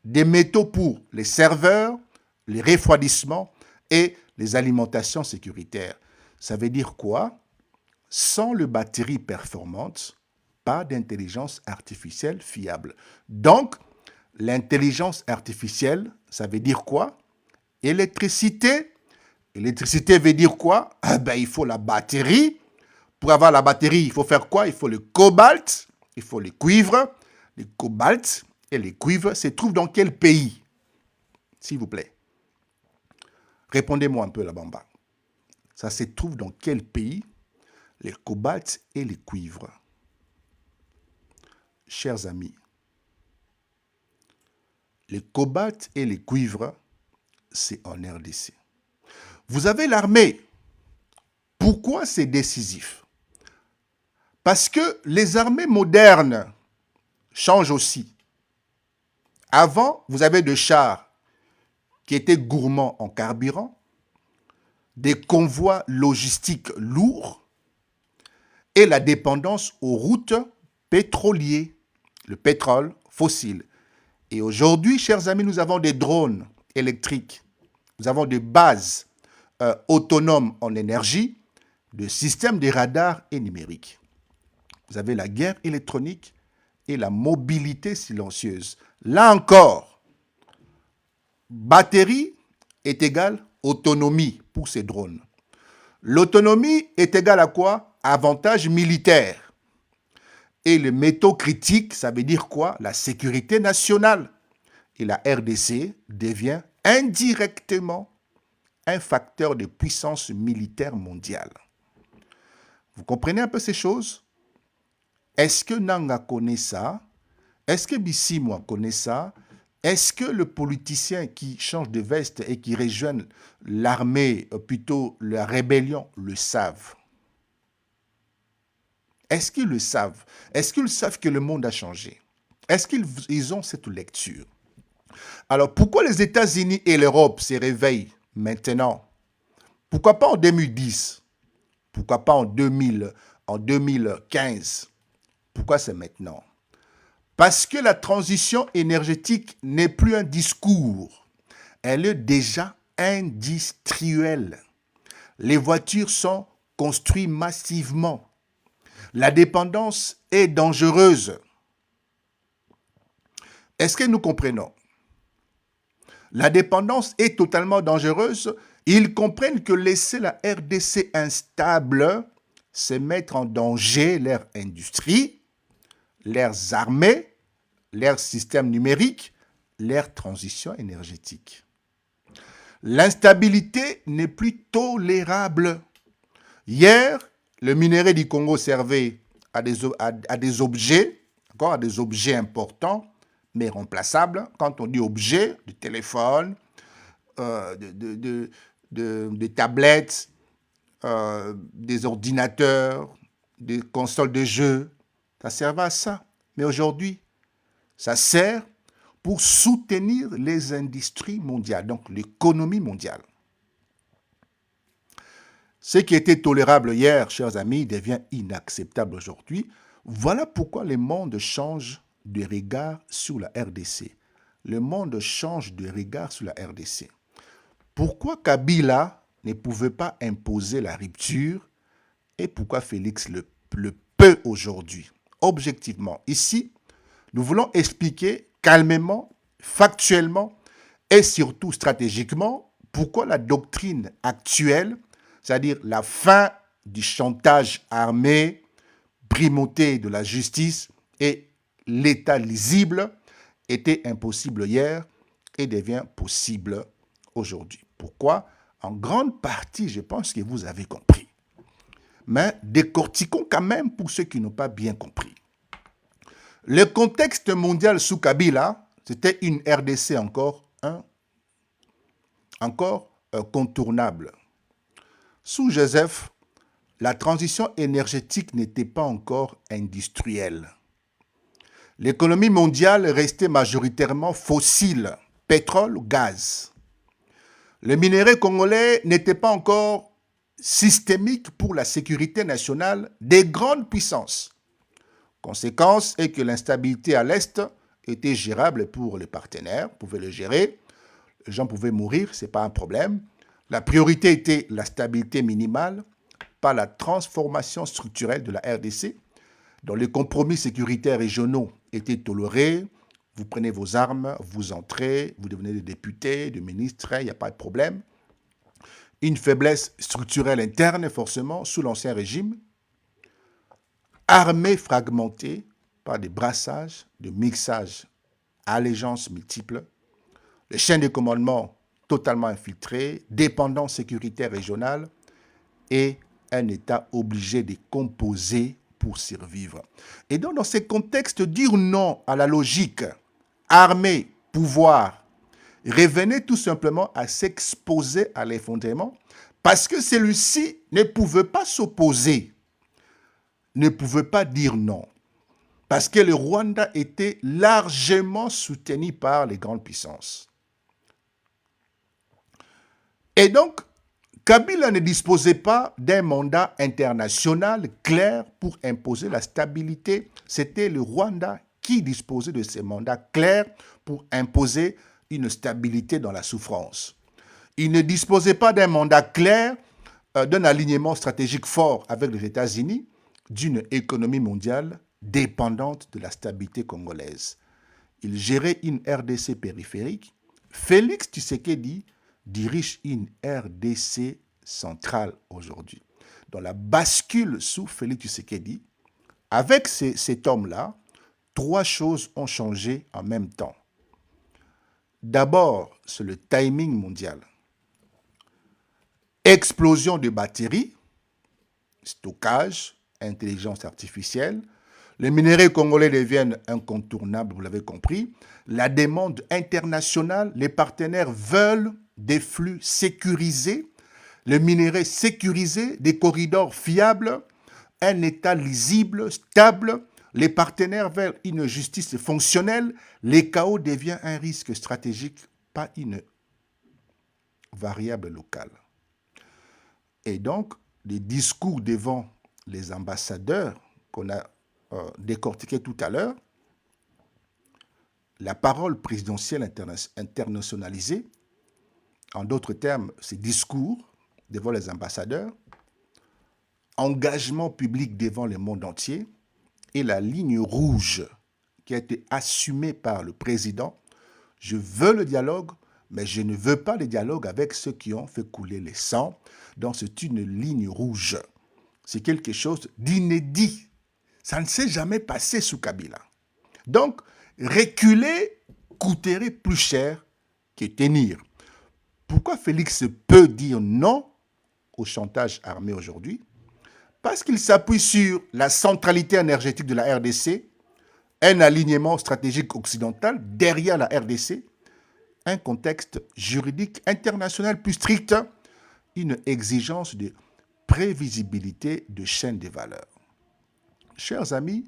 des métaux pour les serveurs, les refroidissements et les alimentations sécuritaires. Ça veut dire quoi? Sans les batteries performantes, pas d'intelligence artificielle fiable. Donc, l'intelligence artificielle, ça veut dire quoi? Électricité. Électricité veut dire quoi? Il faut la batterie. Pour avoir la batterie, il faut faire quoi? Il faut le cobalt, il faut le cuivre. Le cobalt et le cuivre se trouvent dans quel pays? S'il vous plaît. Répondez-moi un peu là-bas en bas. Ça se trouve dans quel pays? Le cobalt et le cuivre. Chers amis, le cobalt et le cuivre, c'est en RDC. Vous avez l'armée. Pourquoi c'est décisif? Parce que les armées modernes changent aussi. Avant, vous avez des chars qui étaient gourmands en carburant, des convois logistiques lourds et la dépendance aux routes pétrolières, le pétrole fossile. Et aujourd'hui, chers amis, nous avons des drones électriques, nous avons des bases autonomes en énergie, des systèmes de radars et numériques. Vous avez la guerre électronique et la mobilité silencieuse. Là encore, batterie est égale autonomie pour ces drones. L'autonomie est égale à quoi? Avantage militaire. Et les métaux critiques, ça veut dire quoi? La sécurité nationale. Et la RDC devient indirectement un facteur de puissance militaire mondiale. Vous comprenez un peu ces choses? Est-ce que Nanga connaît ça? Est-ce que Bissimo connaît ça? Est-ce que le politicien qui change de veste et qui rejoint l'armée, plutôt la rébellion, le savent? Est-ce qu'ils le savent? Est-ce qu'ils savent que le monde a changé? Est-ce qu'ils ont cette lecture? Alors, pourquoi les États-Unis et l'Europe se réveillent maintenant? Pourquoi pas en 2010? Pourquoi pas en 2015? Pourquoi c'est maintenant? Parce que la transition énergétique n'est plus un discours. Elle est déjà industrielle. Les voitures sont construites massivement. La dépendance est dangereuse. Est-ce que nous comprenons? La dépendance est totalement dangereuse. Ils comprennent que laisser la RDC instable, c'est mettre en danger leur industrie, leurs armées, leur système numérique, leur transition énergétique. L'instabilité n'est plus tolérable. Hier, le minerai du Congo servait à des objets, encore à des objets importants, mais remplaçables. Quand on dit objet, du téléphone, des tablettes, des ordinateurs, des consoles de jeux, ça servait à ça. Mais aujourd'hui, ça sert pour soutenir les industries mondiales, donc l'économie mondiale. Ce qui était tolérable hier, chers amis, devient inacceptable aujourd'hui. Voilà pourquoi le monde change de regard sur la RDC. Le monde change de regard sur la RDC. Pourquoi Kabila ne pouvait pas imposer la rupture et pourquoi Félix le peut aujourd'hui? Objectivement, ici, nous voulons expliquer calmement, factuellement et surtout stratégiquement pourquoi la doctrine actuelle, c'est-à-dire la fin du chantage armé, primauté de la justice et l'État lisible, était impossible hier et devient possible aujourd'hui. Pourquoi? En grande partie, je pense que vous avez compris. Mais décortiquons quand même pour ceux qui n'ont pas bien compris. Le contexte mondial sous Kabila, c'était une RDC encore contournable. Sous Joseph, la transition énergétique n'était pas encore industrielle. L'économie mondiale restait majoritairement fossile, pétrole, gaz. Le minerai congolais n'était pas encore systémique pour la sécurité nationale des grandes puissances. Conséquence est que l'instabilité à l'Est était gérable pour les partenaires, pouvaient le gérer. Les gens pouvaient mourir, ce n'est pas un problème. La priorité était la stabilité minimale, pas la transformation structurelle de la RDC, dont les compromis sécuritaires régionaux étaient tolérés. Vous prenez vos armes, vous entrez, vous devenez des députés, des ministres, il n'y a pas de problème. Une faiblesse structurelle interne, forcément, sous l'Ancien Régime. Armée fragmentée par des brassages, des mixages, allégeances multiples. Les chaînes de commandement totalement infiltrées, dépendance sécuritaire régionale et un État obligé de composer pour survivre. Et donc, dans ces contextes, dire non à la logique armée, pouvoir, revenait tout simplement à s'exposer à l'effondrement parce que celui-ci ne pouvait pas s'opposer, ne pouvait pas dire non. Parce que le Rwanda était largement soutenu par les grandes puissances. Et donc, Kabila ne disposait pas d'un mandat international clair pour imposer la stabilité. C'était le Rwanda qui disposait de ces mandats clairs pour imposer une stabilité dans la souffrance. Il ne disposait pas d'un mandat clair, d'un alignement stratégique fort avec les États-Unis, d'une économie mondiale dépendante de la stabilité congolaise. Il gérait une RDC périphérique. Félix Tshisekedi dirige une RDC centrale aujourd'hui. Dans la bascule sous Félix Tshisekedi, avec cet homme-là, trois choses ont changé en même temps. D'abord, c'est le timing mondial. Explosion de batteries, stockage, intelligence artificielle. Les minerais congolais deviennent incontournables, vous l'avez compris. La demande internationale, les partenaires veulent des flux sécurisés, les minerais sécurisés, des corridors fiables, un État lisible, stable. Les partenaires veulent une justice fonctionnelle. Les chaos devient un risque stratégique, pas une variable locale. Et donc, les discours devant les ambassadeurs qu'on a décortiqués tout à l'heure, la parole présidentielle internationalisée, en d'autres termes, ces discours devant les ambassadeurs, engagement public devant le monde entier et la ligne rouge qui a été assumée par le président. Je veux le dialogue, mais je ne veux pas le dialogue avec ceux qui ont fait couler le sang. Donc c'est une ligne rouge. C'est quelque chose d'inédit. Ça ne s'est jamais passé sous Kabila. Donc, reculer coûterait plus cher que tenir. Pourquoi Félix peut dire non au chantage armé aujourd'hui? Parce qu'il s'appuie sur la centralité énergétique de la RDC, un alignement stratégique occidental derrière la RDC, un contexte juridique international plus strict, une exigence de prévisibilité de chaîne des valeurs. Chers amis,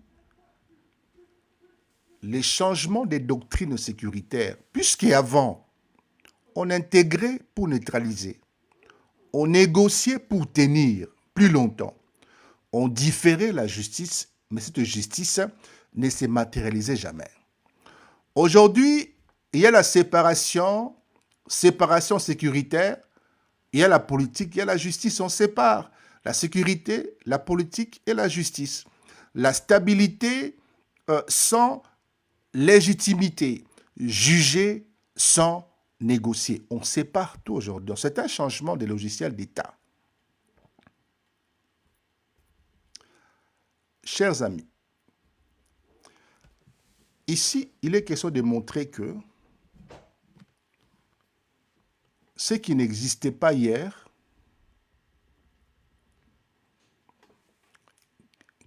les changements des doctrines sécuritaires, puisqu'avant, on intégrait pour neutraliser, on négociait pour tenir plus longtemps, on différait la justice, mais cette justice ne se matérialisait jamais. Aujourd'hui, il y a la séparation sécuritaire, il y a la politique, il y a la justice, on sépare la sécurité, la politique et la justice. La stabilité sans légitimité, juger sans négocier. On sépare tout aujourd'hui. C'est un changement des logiciels d'État. Chers amis, ici, il est question de montrer que ce qui n'existait pas hier,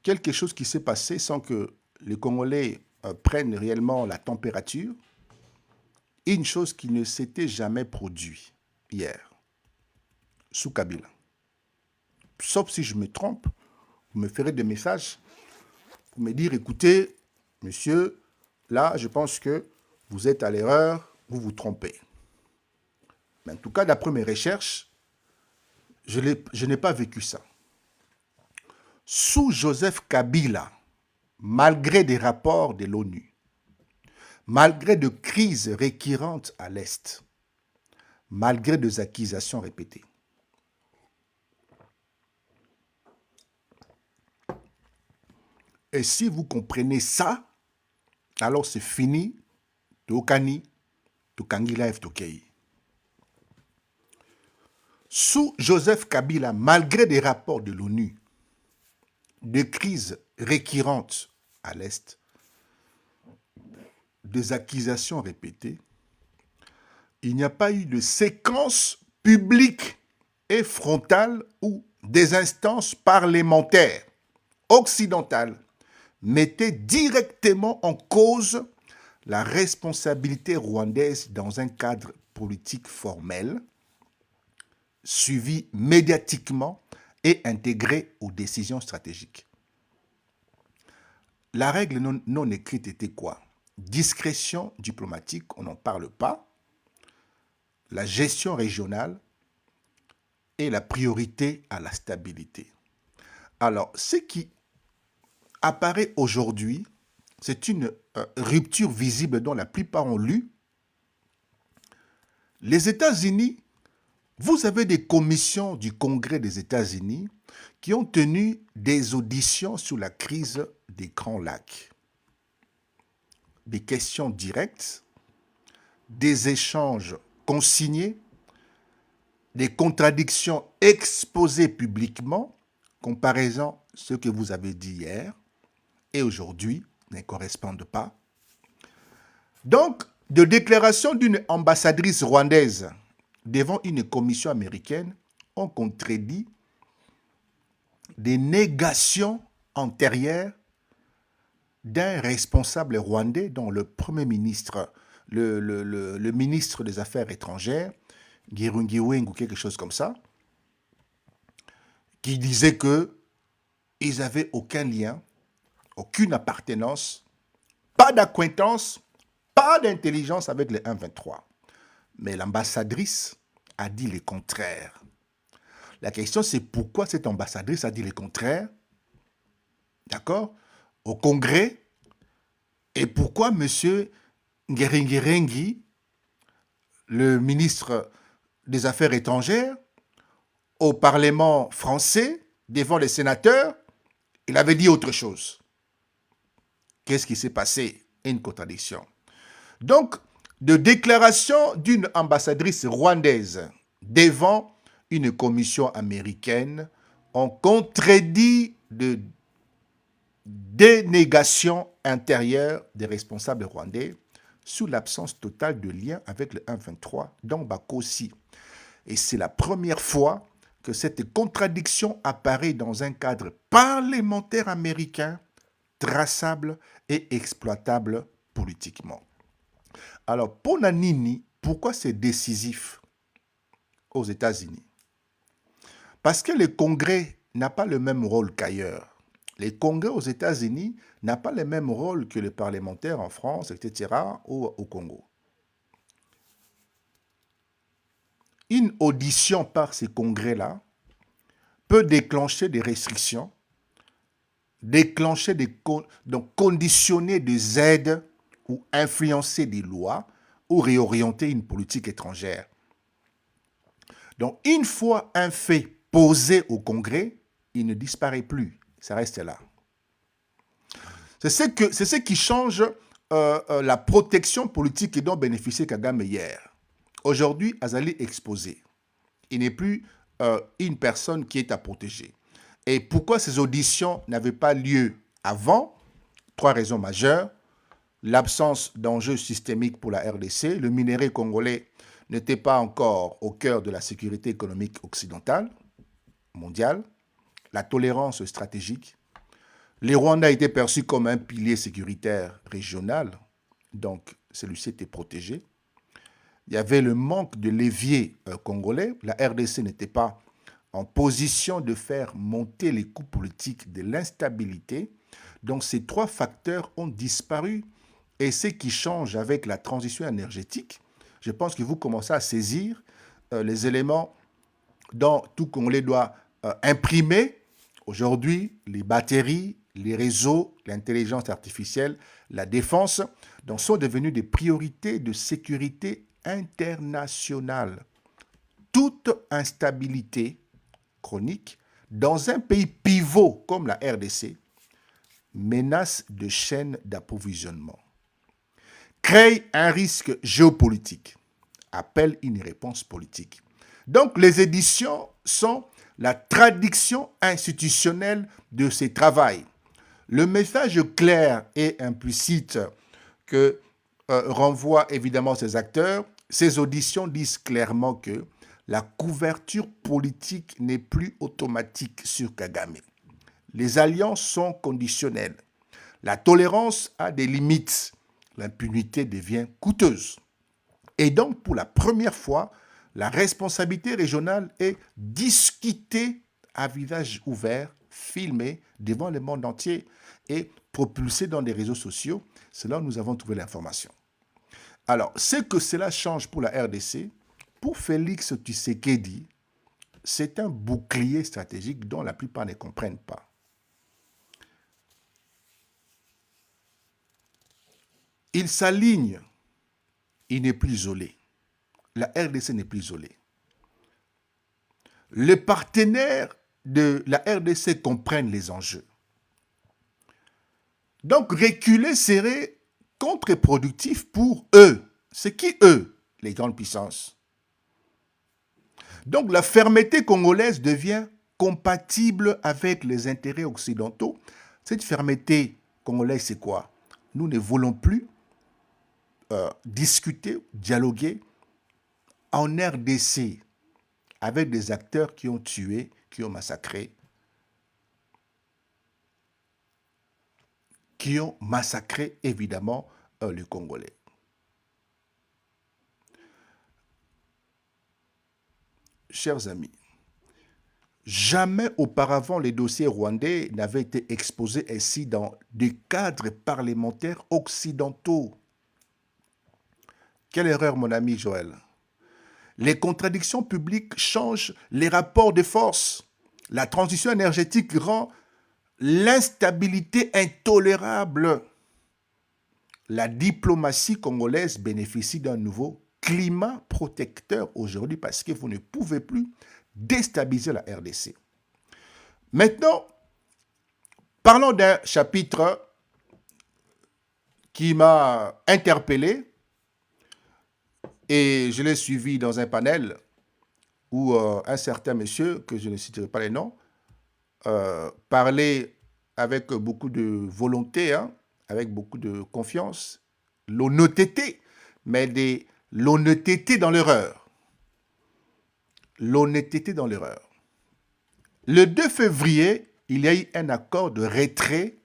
quelque chose qui s'est passé sans que les Congolais prennent réellement la température, une chose qui ne s'était jamais produite hier, sous Kabila. Sauf si je me trompe, vous me ferez des messages pour me dire, écoutez, monsieur, là, je pense que vous êtes à l'erreur, vous vous trompez. Mais en tout cas, d'après mes recherches, je n'ai pas vécu ça. Sous Joseph Kabila, malgré des rapports de l'ONU, malgré de crises récurrentes à l'Est, malgré des accusations répétées, et si vous comprenez ça, alors c'est fini, Tokani, Tokangila F. Tokei. Sous Joseph Kabila, malgré des rapports de l'ONU, des crises récurrentes à l'Est, des accusations répétées, il n'y a pas eu de séquence publique et frontale où des instances parlementaires occidentales mettaient directement en cause la responsabilité rwandaise dans un cadre politique formel, suivi médiatiquement et intégré aux décisions stratégiques. La règle non écrite était quoi? Discrétion diplomatique, on n'en parle pas, la gestion régionale et la priorité à la stabilité. Alors, ce qui apparaît aujourd'hui, c'est une rupture visible dont la plupart ont lu. Les États-Unis, vous avez des commissions du Congrès des États-Unis qui ont tenu des auditions sur la crise des Grands Lacs. Des questions directes, des échanges consignés, des contradictions exposées publiquement, comparaison ce que vous avez dit hier et aujourd'hui ne correspondent pas. Donc, de déclaration d'une ambassadrice rwandaise devant une commission américaine ont contredit des négations antérieures d'un responsable rwandais dont le Premier ministre, le ministre des Affaires étrangères, Girungiweng ou quelque chose comme ça, qui disait qu'ils n'avaient aucun lien, aucune appartenance, pas d'acquaintance, pas d'intelligence avec les 1-23. Mais l'ambassadrice a dit le contraire. La question, c'est pourquoi cette ambassadrice a dit le contraire, d'accord, au Congrès, et pourquoi M. Ngeringirengi, le ministre des Affaires étrangères, au Parlement français, devant les sénateurs, il avait dit autre chose. Qu'est-ce qui s'est passé? Une contradiction. Donc, de déclaration d'une ambassadrice rwandaise devant une commission américaine, on contredit dénégation intérieure des responsables rwandais sous l'absence totale de lien avec le 1-23 dans Bakosi. Et c'est la première fois que cette contradiction apparaît dans un cadre parlementaire américain traçable et exploitable politiquement. Alors, pour Nanini, pourquoi c'est décisif aux États-Unis? Parce que le Congrès n'a pas le même rôle qu'ailleurs. Les congrès aux États-Unis n'ont pas le même rôle que les parlementaires en France, etc., ou au Congo. Une audition par ces congrès-là peut déclencher des restrictions, donc conditionner des aides ou influencer des lois ou réorienter une politique étrangère. Donc, une fois un fait posé au Congrès, il ne disparaît plus, ça reste là. C'est ce qui change la protection politique dont bénéficiait Kagame hier. Aujourd'hui, Azali est exposé. Il n'est plus une personne qui est à protéger. Et pourquoi ces auditions n'avaient pas lieu avant? 3 raisons majeures. L'absence d'enjeux systémiques pour la RDC. Le minerai congolais n'était pas encore au cœur de la sécurité économique occidentale, mondiale. La tolérance stratégique. Les Rwandais étaient perçus comme un pilier sécuritaire régional, donc celui-ci était protégé. Il y avait le manque de levier congolais. La RDC n'était pas en position de faire monter les coûts politiques de l'instabilité. Donc ces 3 facteurs ont disparu. Et ce qui change avec la transition énergétique, je pense que vous commencez à saisir les éléments dont tout Congolais doit imprimer. Aujourd'hui, les batteries, les réseaux, l'intelligence artificielle, la défense, donc sont devenus des priorités de sécurité internationale. Toute instabilité chronique dans un pays pivot comme la RDC menace de chaînes d'approvisionnement, crée un risque géopolitique, appelle une réponse politique. Donc les éditions sont la traduction institutionnelle de ces travaux. Le message clair et implicite que renvoient évidemment ces acteurs, ces auditions disent clairement que la couverture politique n'est plus automatique sur Kagame. Les alliances sont conditionnelles. La tolérance a des limites. L'impunité devient coûteuse. Et donc, pour la première fois, la responsabilité régionale est discutée à visage ouvert, filmée devant le monde entier et propulsée dans les réseaux sociaux. C'est là où nous avons trouvé l'information. Alors, ce que cela change pour la RDC, pour Félix Tshisekedi, c'est un bouclier stratégique dont la plupart ne comprennent pas. Il s'aligne, il n'est plus isolé. La RDC n'est plus isolée. Les partenaires de la RDC comprennent les enjeux. Donc, reculer serait contre-productif pour eux. C'est qui eux? Les grandes puissances. Donc, la fermeté congolaise devient compatible avec les intérêts occidentaux. Cette fermeté congolaise, c'est quoi? Nous ne voulons plus discuter, dialoguer en RDC avec des acteurs qui ont tué, qui ont massacré, évidemment les Congolais. Chers amis, jamais auparavant les dossiers rwandais n'avaient été exposés ainsi dans des cadres parlementaires occidentaux. Quelle erreur, mon ami Joël. Les contradictions publiques changent les rapports de force. La transition énergétique rend l'instabilité intolérable. La diplomatie congolaise bénéficie d'un nouveau climat protecteur aujourd'hui parce que vous ne pouvez plus déstabiliser la RDC. Maintenant, parlons d'un chapitre qui m'a interpellé et je l'ai suivi dans un panel où un certain monsieur, que je ne citerai pas les noms, parlait avec beaucoup de volonté, hein, avec beaucoup de confiance, l'honnêteté, mais l'honnêteté dans l'erreur. L'honnêteté dans l'erreur. Le 2 février, il y a eu un accord de retrait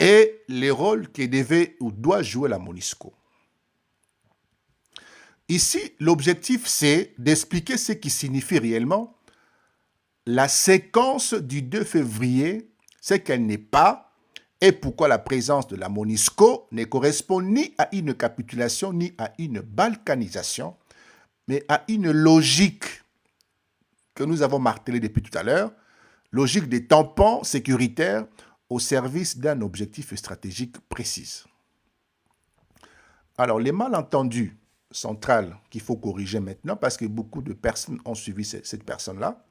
et les rôles que devait ou doit jouer la MONUSCO. Ici, l'objectif, c'est d'expliquer ce qui signifie réellement la séquence du 2 février, ce qu'elle n'est pas, et pourquoi la présence de la MONUSCO ne correspond ni à une capitulation, ni à une balkanisation, mais à une logique que nous avons martelée depuis tout à l'heure, logique des tampons sécuritaires au service d'un objectif stratégique précis. Alors, les malentendus centrales qu'il faut corriger maintenant, parce que beaucoup de personnes ont suivi cette personne-là,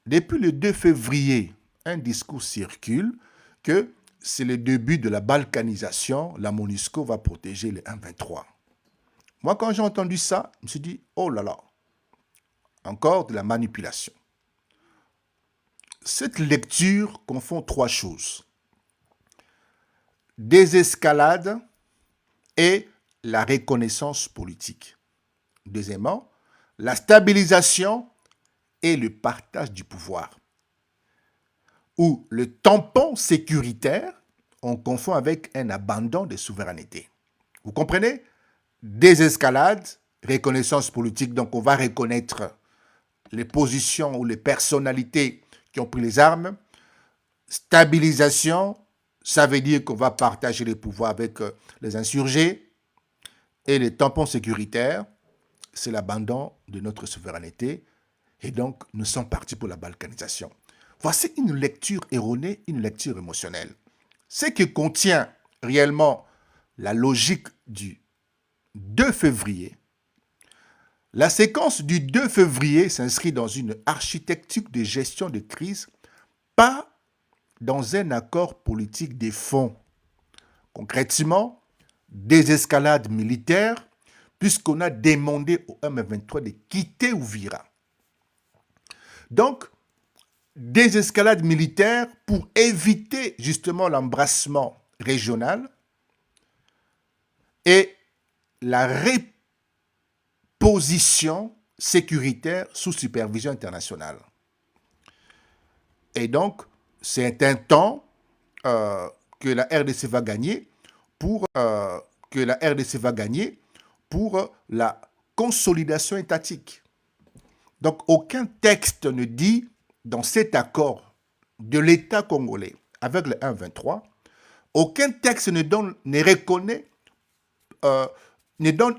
depuis le 2 février, un discours circule que c'est le début de la balkanisation, la MONUSCO va protéger les 1-23. Moi, quand j'ai entendu ça, je me suis dit, oh là là, encore de la manipulation. Cette lecture confond trois choses. Désescalade et la reconnaissance politique. Deuxièmement, la stabilisation et le partage du pouvoir. Ou le tampon sécuritaire, on confond avec un abandon de souveraineté. Vous comprenez? Désescalade, reconnaissance politique, donc on va reconnaître les positions ou les personnalités qui ont pris les armes. Stabilisation, ça veut dire qu'on va partager les pouvoirs avec les insurgés. Et les tampons sécuritaires, c'est l'abandon de notre souveraineté. Et donc, nous sommes partis pour la balkanisation. Voici une lecture erronée, une lecture émotionnelle. Ce qui contient réellement la logique du 2 février. La séquence du 2 février s'inscrit dans une architecture de gestion de crise, pas dans un accord politique des fonds. Concrètement, désescalade militaire, puisqu'on a demandé au M23 de quitter Uvira. Donc, désescalade militaire pour éviter justement l'embrassement régional et la reposition sécuritaire sous supervision internationale. Et donc, c'est un temps que la RDC va gagner pour la consolidation étatique. Donc, aucun texte ne dit dans cet accord de l'État congolais avec le 1-23, aucun texte ne donne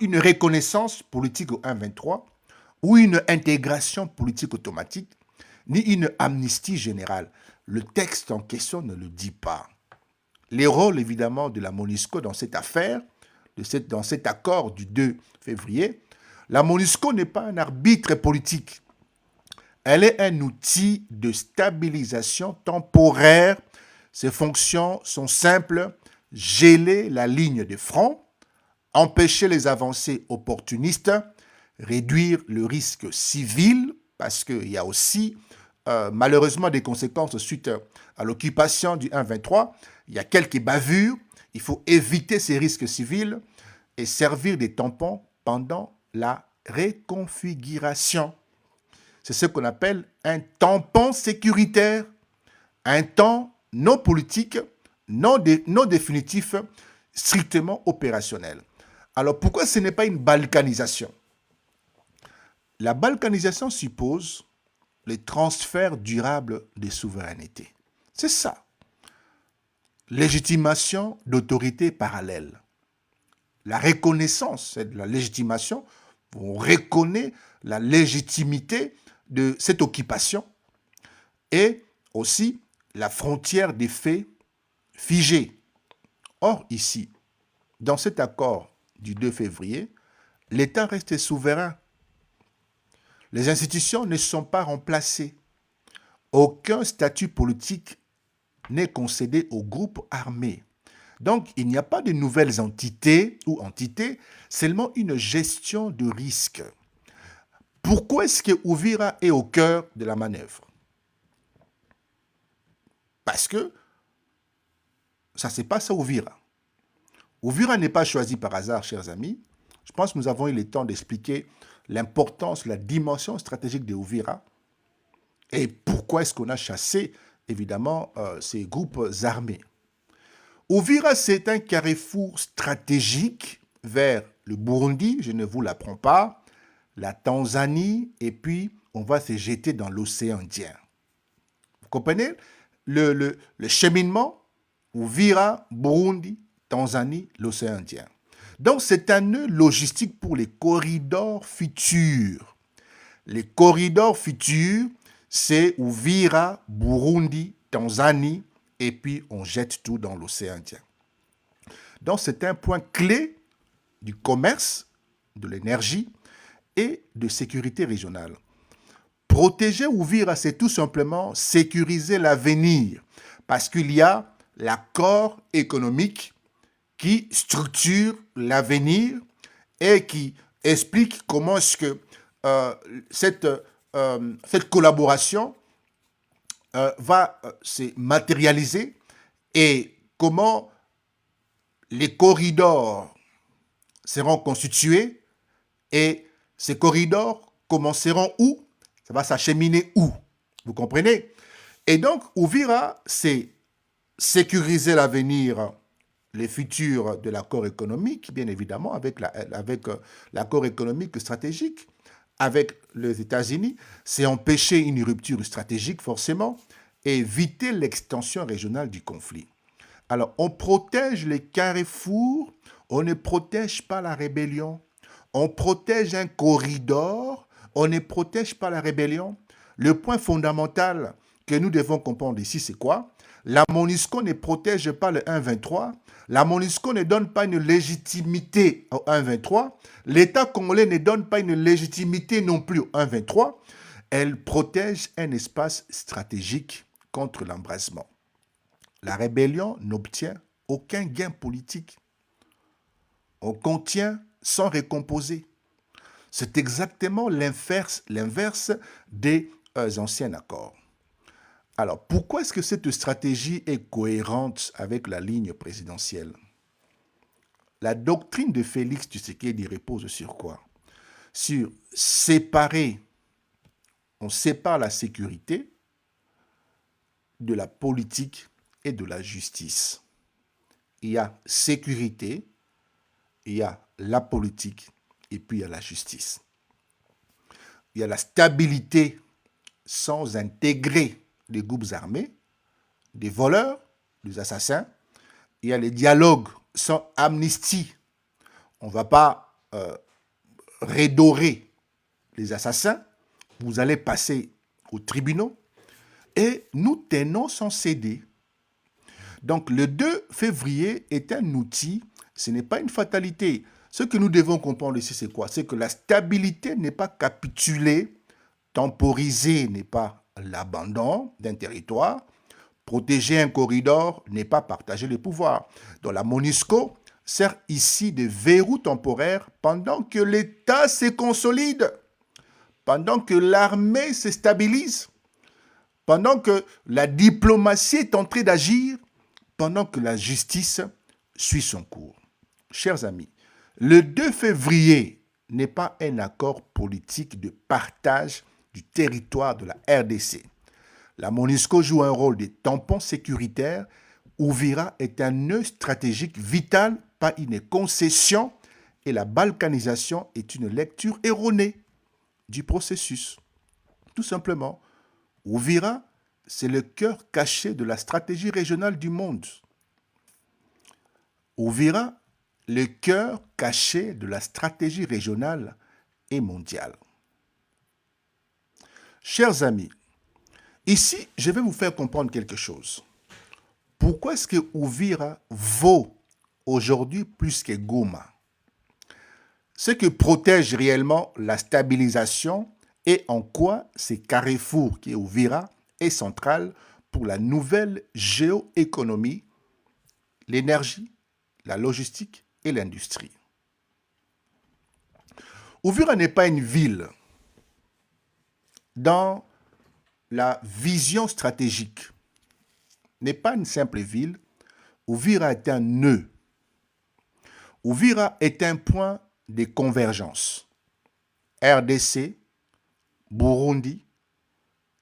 une reconnaissance politique au 1-23 ou une intégration politique automatique, ni une amnistie générale. Le texte en question ne le dit pas. Les rôles, évidemment, de la MONUSCO dans cette affaire, dans cet accord du 2 février, la MONUSCO n'est pas un arbitre politique. Elle est un outil de stabilisation temporaire. Ses fonctions sont simples: geler la ligne de front, empêcher les avancées opportunistes, réduire le risque civil, parce qu'il y a aussi malheureusement des conséquences suite à l'occupation du 1-23. Il y a quelques bavures, il faut éviter ces risques civils et servir des tampons pendant la reconfiguration. C'est ce qu'on appelle un tampon sécuritaire, un temps non politique, non définitif, strictement opérationnel. Alors pourquoi ce n'est pas une balkanisation? La balkanisation suppose le transfert durable des souverainetés. C'est ça. Légitimation d'autorité parallèle. La reconnaissance, c'est de la légitimation. On reconnaît la légitimité de cette occupation et aussi la frontière des faits figée. Or, ici, dans cet accord du 2 février, l'État reste souverain. Les institutions ne sont pas remplacées. Aucun statut politique n'est concédé aux groupes armés. Donc, il n'y a pas de nouvelles entités, seulement une gestion de risque. Pourquoi est-ce que Uvira est au cœur de la manœuvre? Parce que ça se passe à Uvira. Uvira n'est pas choisi par hasard, chers amis. Je pense que nous avons eu le temps d'expliquer l'importance, la dimension stratégique de Uvira et pourquoi est-ce qu'on a chassé, évidemment, ces groupes armés. Uvira, c'est un carrefour stratégique vers le Burundi, je ne vous l'apprends pas, la Tanzanie, et puis on va se jeter dans l'océan Indien. Vous comprenez le cheminement? Uvira, Burundi, Tanzanie, l'océan Indien. Donc, c'est un nœud logistique pour les corridors futurs. Les corridors futurs, c'est Uvira, Burundi, Tanzanie, et puis on jette tout dans l'océan Indien. Donc, c'est un point clé du commerce, de l'énergie et de sécurité régionale. Protéger Uvira, c'est tout simplement sécuriser l'avenir, parce qu'il y a l'accord économique qui structure l'avenir et qui explique comment est-ce que cette collaboration va se matérialiser et comment les corridors seront constitués et ces corridors commenceront où? Ça va s'acheminer où? Vous comprenez? Et donc, Uvira, c'est sécuriser l'avenir, les futurs de l'accord économique, bien évidemment, avec l'accord économique stratégique avec les États-Unis, c'est empêcher une rupture stratégique, forcément, et éviter l'extension régionale du conflit. Alors, on protège les carrefours, on ne protège pas la rébellion. On protège un corridor, on ne protège pas la rébellion. Le point fondamental que nous devons comprendre ici, c'est quoi? La MONUSCO ne protège pas le 1-23. La MONUSCO ne donne pas une légitimité au 1-23. L'État congolais ne donne pas une légitimité non plus au 1-23. Elle protège un espace stratégique contre l'embrasement. La rébellion n'obtient aucun gain politique. On contient sans récomposer. C'est exactement l'inverse des anciens accords. Alors, pourquoi est-ce que cette stratégie est cohérente avec la ligne présidentielle? La doctrine de Félix Tshisekedi repose sur quoi? Sur séparer, on sépare la sécurité de la politique et de la justice. Il y a sécurité, il y a la politique et puis il y a la justice. Il y a la stabilité sans intégrer des groupes armés, des voleurs, des assassins. Il y a les dialogues sans amnistie. On ne va pas redorer les assassins. Vous allez passer aux tribunaux. Et nous tenons sans céder. Donc le 2 février est un outil, ce n'est pas une fatalité. Ce que nous devons comprendre ici, c'est quoi? C'est que la stabilité n'est pas capituler, temporiser n'est pas l'abandon d'un territoire, protéger un corridor n'est pas partager le pouvoir. Donc la MONUSCO sert ici de verrou temporaire pendant que l'État se consolide, pendant que l'armée se stabilise, pendant que la diplomatie est en train d'agir, pendant que la justice suit son cours. Chers amis, le 2 février n'est pas un accord politique de partage du territoire de la RDC. La MONUSCO joue un rôle de tampon sécuritaire. Uvira est un nœud stratégique vital, pas une concession, et la balkanisation est une lecture erronée du processus. Tout simplement, Uvira, c'est le cœur caché de la stratégie régionale du monde. Uvira, le cœur caché de la stratégie régionale et mondiale. Chers amis, ici, je vais vous faire comprendre quelque chose. Pourquoi est-ce que Uvira vaut aujourd'hui plus que Goma? Ce que protège réellement la stabilisation et en quoi ce carrefour qui est Uvira est central pour la nouvelle géoéconomie, l'énergie, la logistique et l'industrie. Uvira n'est pas une ville. Dans la vision stratégique, n'est pas une simple ville. Uvira est un nœud. Uvira est un point de convergence. RDC, Burundi,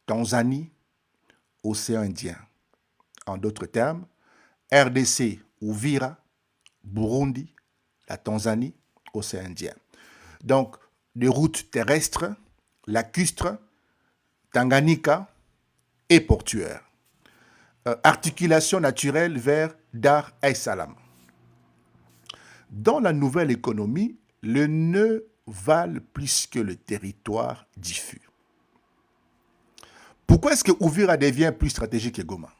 Tanzanie, océan Indien. En d'autres termes, RDC, Uvira, Burundi, la Tanzanie, océan Indien. Donc, des routes terrestres, lacustres, Tanganyika et portuaires. Articulation naturelle vers Dar es Salaam. Dans la nouvelle économie, le nœud valent plus que le territoire diffus. Pourquoi est-ce que Uvira devient plus stratégique que Goma?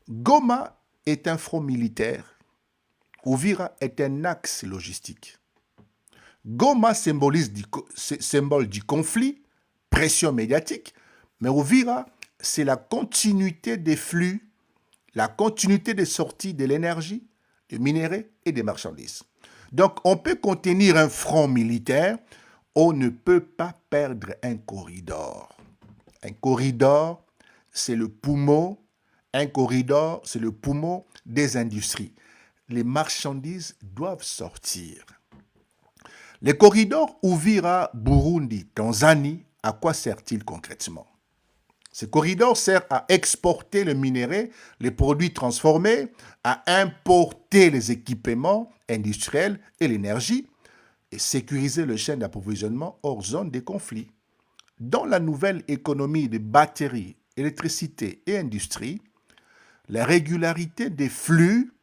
Goma est un front militaire. Uvira est un axe logistique. Goma symbolise symbole du conflit, pression médiatique, mais Uvira, c'est la continuité des flux, la continuité des sorties de l'énergie, des minéraux et des marchandises. Donc, on peut contenir un front militaire, on ne peut pas perdre un corridor. Un corridor, c'est le poumon. Un corridor, c'est le poumon des industries. Les marchandises doivent sortir. Les corridors Uvira, Burundi, Tanzanie, à quoi sert-il concrètement? Ces corridors servent à exporter le minerai, les produits transformés, à importer les équipements industriels et l'énergie et sécuriser le chaîne d'approvisionnement hors zone des conflits. Dans la nouvelle économie de batteries, électricité et industrie, la régularité des flux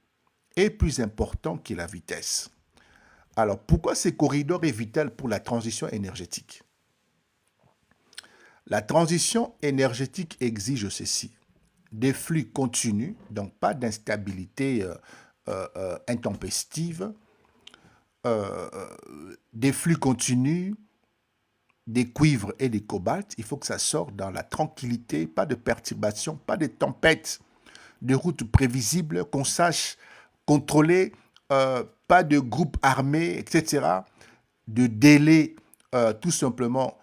est plus importante que la vitesse. Alors, pourquoi ces corridors est vital pour la transition énergétique? La transition énergétique exige ceci, des flux continus, donc pas d'instabilité intempestive, des flux continus, des cuivres et des cobaltes. Il faut que ça sorte dans la tranquillité, pas de perturbations, pas de tempêtes, de routes prévisibles, qu'on sache contrôler, pas de groupes armés, etc., de délais tout simplement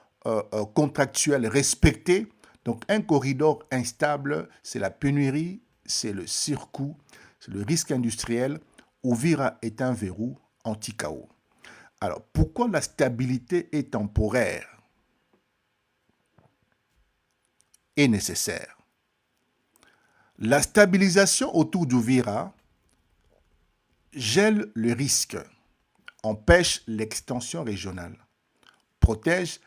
contractuels respectés. Donc un corridor instable, c'est la pénurie, c'est le surcoût, c'est le risque industriel. Uvira est un verrou anti-chaos. Alors pourquoi la stabilité est temporaire et nécessaire? La stabilisation autour d'Uvira gèle le risque, empêche l'extension régionale, protège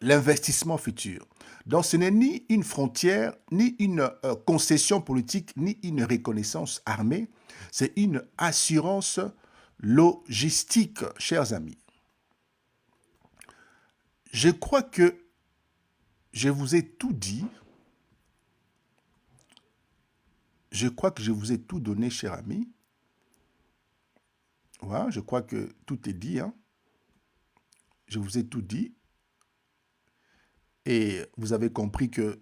l'investissement futur. Donc ce n'est ni une frontière, ni une concession politique, ni une reconnaissance armée, c'est une assurance logistique, chers amis. Je crois que je vous ai tout dit. Je crois que je vous ai tout donné, chers amis. Voilà, je crois que tout est dit. Hein. Je vous ai tout dit. Et vous avez compris que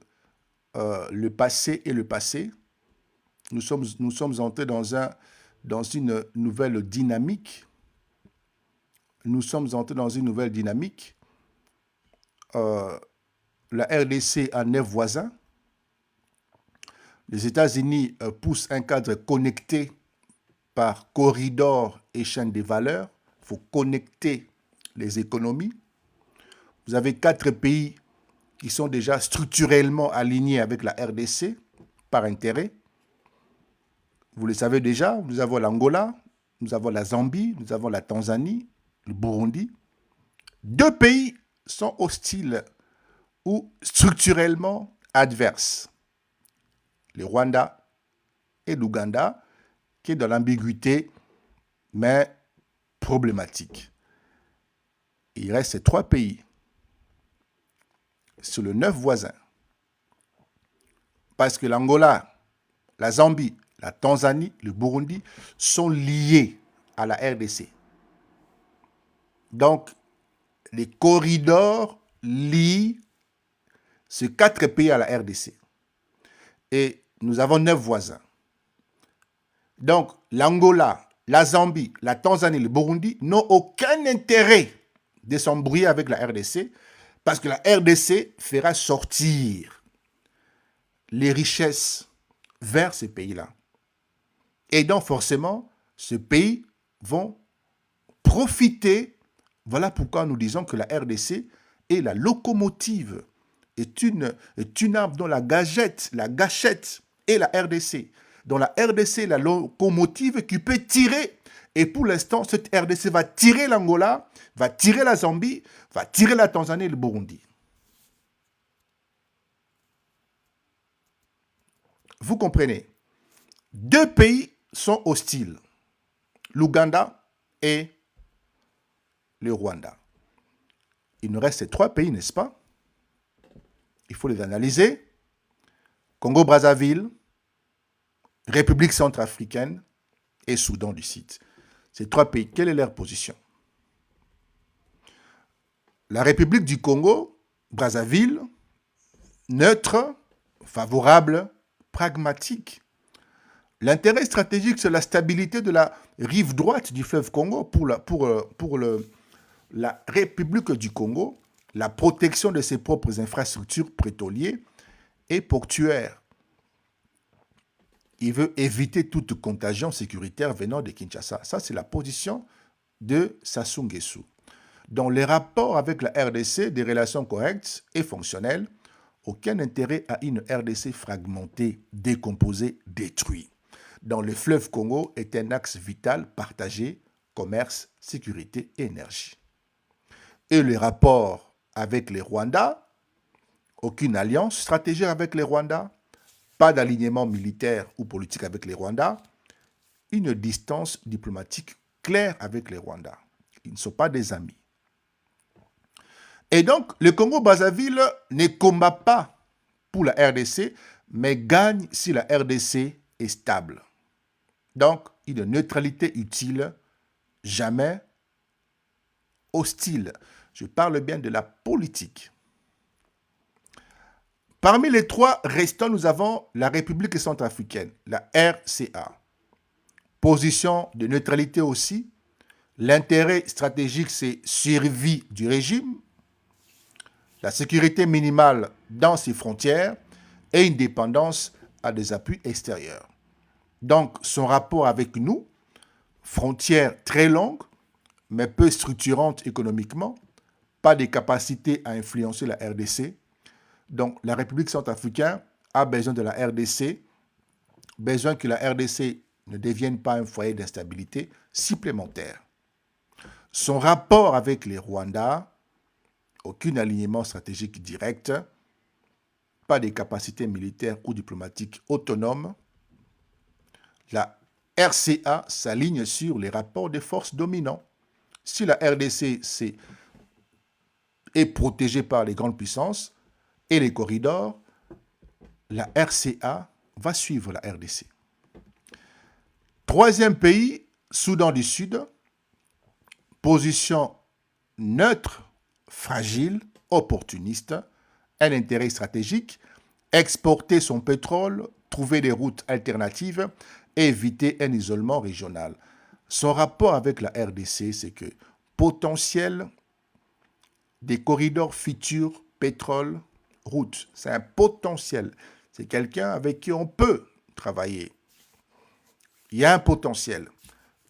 le passé est le passé. Nous sommes entrés dans une nouvelle dynamique. Nous sommes entrés dans une nouvelle dynamique. La RDC a 9 voisins. Les États-Unis poussent un cadre connecté par corridor et chaîne des valeurs. Il faut connecter les économies. Vous avez 4 pays qui sont déjà structurellement alignés avec la RDC par intérêt. Vous le savez déjà, nous avons l'Angola, nous avons la Zambie, nous avons la Tanzanie, le Burundi. 2 pays sont hostiles ou structurellement adverses. Le Rwanda et l'Ouganda, qui est dans l'ambiguïté, mais problématique. Il reste ces 3 pays sur les 9 voisins. Parce que l'Angola, la Zambie, la Tanzanie, le Burundi sont liés à la RDC. Donc, les corridors lient ces 4 pays à la RDC. Et nous avons 9 voisins. Donc, l'Angola, la Zambie, la Tanzanie, le Burundi n'ont aucun intérêt de s'embrouiller avec la RDC parce que la RDC fera sortir les richesses vers ces pays-là. Et donc forcément, ces pays vont profiter. Voilà pourquoi nous disons que la RDC est la locomotive, est une arme dont la gâchette est la RDC. Dont la RDC est la locomotive qui peut tirer. Et pour l'instant, cette RDC va tirer l'Angola, va tirer la Zambie, va tirer la Tanzanie et le Burundi. Vous comprenez? Deux pays sont hostiles, l'Ouganda et le Rwanda. Il nous reste ces trois pays, n'est-ce pas? Il faut les analyser. Congo-Brazzaville, République centrafricaine et Soudan du Sud. Ces trois pays, quelle est leur position? La République du Congo, Brazzaville, neutre, favorable, pragmatique. L'intérêt stratégique, c'est la stabilité de la rive droite du fleuve Congo pour la République du Congo, la protection de ses propres infrastructures pétrolières et portuaires. Il veut éviter toute contagion sécuritaire venant de Kinshasa. Ça, c'est la position de Sassou Nguesso. Dans les rapports avec la RDC, des relations correctes et fonctionnelles, aucun intérêt à une RDC fragmentée, décomposée, détruite. Dans le fleuve Congo est un axe vital partagé, commerce, sécurité et énergie. Et les rapports avec les Rwandais, aucune alliance stratégique avec les Rwandais, pas d'alignement militaire ou politique avec les Rwandais, une distance diplomatique claire avec les Rwandais. Ils ne sont pas des amis. Et donc, le Congo-Brazzaville ne combat pas pour la RDC, mais gagne si la RDC est stable. Donc, une neutralité utile, jamais hostile. Je parle bien de la politique. Parmi les trois restants, nous avons la République centrafricaine, la RCA. Position de neutralité aussi. L'intérêt stratégique, c'est survie du régime, la sécurité minimale dans ses frontières et une dépendance à des appuis extérieurs. Donc, son rapport avec nous, frontières très longues, mais peu structurantes économiquement, pas de capacité à influencer la RDC. Donc, la République centrafricaine a besoin de la RDC, besoin que la RDC ne devienne pas un foyer d'instabilité supplémentaire. Son rapport avec les Rwandais, aucun alignement stratégique direct, pas de capacités militaires ou diplomatiques autonomes. La RCA s'aligne sur les rapports de forces dominants. Si la RDC est protégée par les grandes puissances et les corridors, la RCA va suivre la RDC. Troisième pays, Soudan du Sud, position neutre, fragile, opportuniste, un intérêt stratégique, exporter son pétrole, trouver des routes alternatives et éviter un isolement régional. Son rapport avec la RDC, c'est que potentiel des corridors futurs, pétrole, route, c'est un potentiel. C'est quelqu'un avec qui on peut travailler. Il y a un potentiel.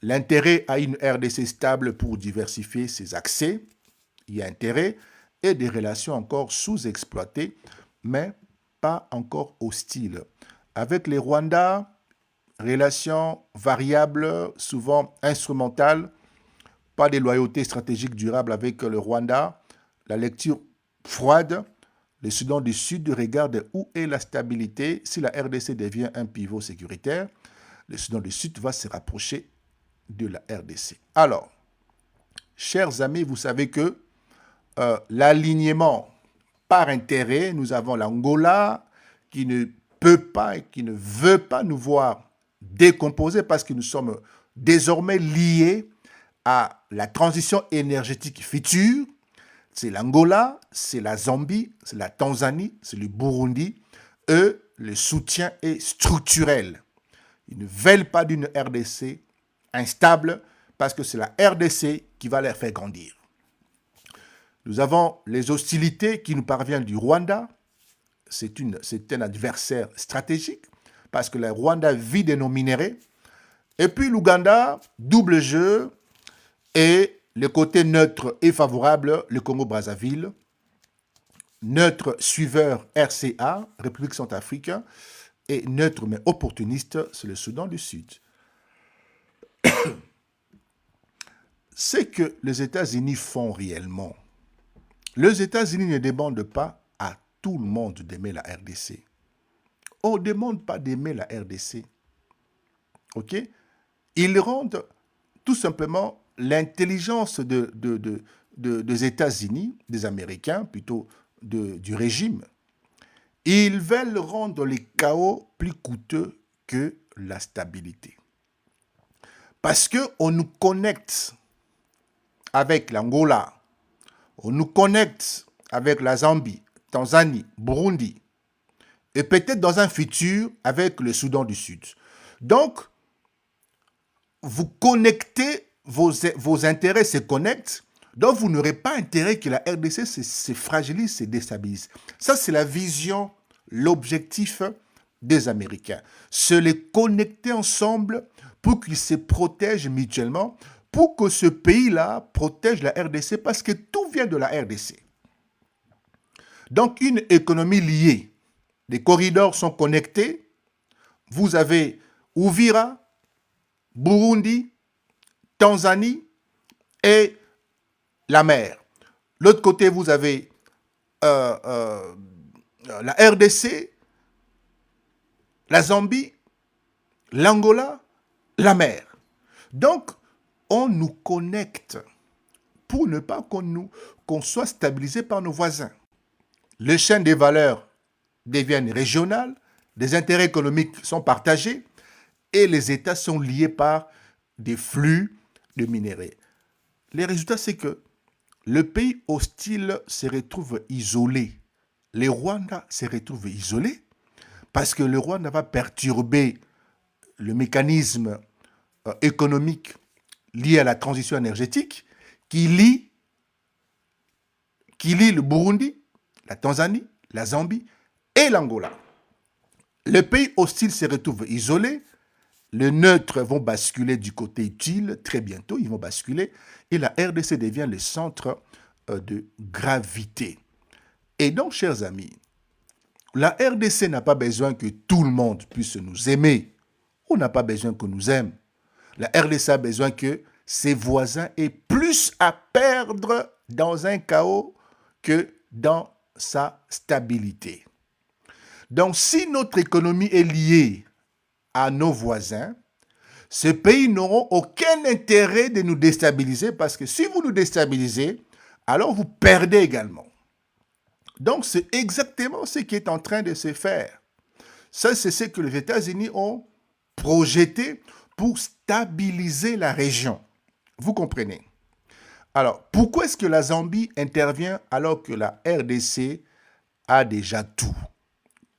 L'intérêt à une RDC stable pour diversifier ses accès, il y a intérêt, et des relations encore sous-exploitées, mais pas encore hostiles. Avec les Rwandais, relations variables, souvent instrumentales, pas de loyauté stratégique durable avec le Rwanda, la lecture froide, le Soudan du Sud regarde où est la stabilité. Si la RDC devient un pivot sécuritaire, le Soudan du Sud va se rapprocher de la RDC. Alors, chers amis, vous savez que l'alignement par intérêt, nous avons l'Angola qui ne peut pas et qui ne veut pas nous voir décomposer parce que nous sommes désormais liés à la transition énergétique future. C'est l'Angola, c'est la Zambie, c'est la Tanzanie, c'est le Burundi. Eux, le soutien est structurel. Ils ne veulent pas d'une RDC instable parce que c'est la RDC qui va les faire grandir. Nous avons les hostilités qui nous parviennent du Rwanda. C'est un adversaire stratégique, parce que le Rwanda vit de nos minéraux. Et puis l'Ouganda, double jeu, et le côté neutre et favorable, le Congo-Brazzaville, neutre suiveur RCA, République centrafricaine, et neutre mais opportuniste, c'est le Soudan du Sud. C'est que les États-Unis font réellement. Les États-Unis ne demandent pas à tout le monde d'aimer la RDC. On ne demande pas d'aimer la RDC. OK? Ils rendent tout simplement l'intelligence des États-Unis, des Américains, plutôt du régime. Ils veulent rendre les chaos plus coûteux que la stabilité. Parce qu'on nous connecte avec l'Angola, on nous connecte avec la Zambie, Tanzanie, Burundi, et peut-être dans un futur avec le Soudan du Sud. Donc, vous connectez, vos intérêts se connectent, donc vous n'aurez pas intérêt que la RDC se fragilise, se déstabilise. Ça, c'est la vision, l'objectif des Américains. Se les connecter ensemble pour qu'ils se protègent mutuellement, pour que ce pays-là protège la RDC, parce que tout vient de la RDC. Donc, une économie liée. Les corridors sont connectés. Vous avez Uvira, Burundi, Tanzanie et la mer. L'autre côté, vous avez la RDC, la Zambie, l'Angola, la mer. Donc, on nous connecte pour ne pas qu'on soit stabilisé par nos voisins. Les chaînes des valeurs deviennent régionales, les intérêts économiques sont partagés et les États sont liés par des flux de minéraux. Les résultats, c'est que le pays hostile se retrouve isolé. Le Rwanda se retrouve isolé parce que le Rwanda va perturber le mécanisme économique lié à la transition énergétique qui lie le Burundi, la Tanzanie, la Zambie et l'Angola. Les pays hostiles se retrouvent isolés, les neutres vont basculer du côté utile, très bientôt ils vont basculer, et la RDC devient le centre de gravité. Et donc, chers amis, la RDC n'a pas besoin que tout le monde puisse nous aimer. On n'a pas besoin qu'on nous aime. La RDC a besoin que ses voisins aient plus à perdre dans un chaos que dans sa stabilité. Donc, si notre économie est liée à nos voisins, ces pays n'auront aucun intérêt de nous déstabiliser parce que si vous nous déstabilisez, alors vous perdez également. Donc, c'est exactement ce qui est en train de se faire. Ça, c'est ce que les États-Unis ont projeté pour stabiliser la région. Vous comprenez? Alors, pourquoi est-ce que la Zambie intervient alors que la RDC a déjà tout?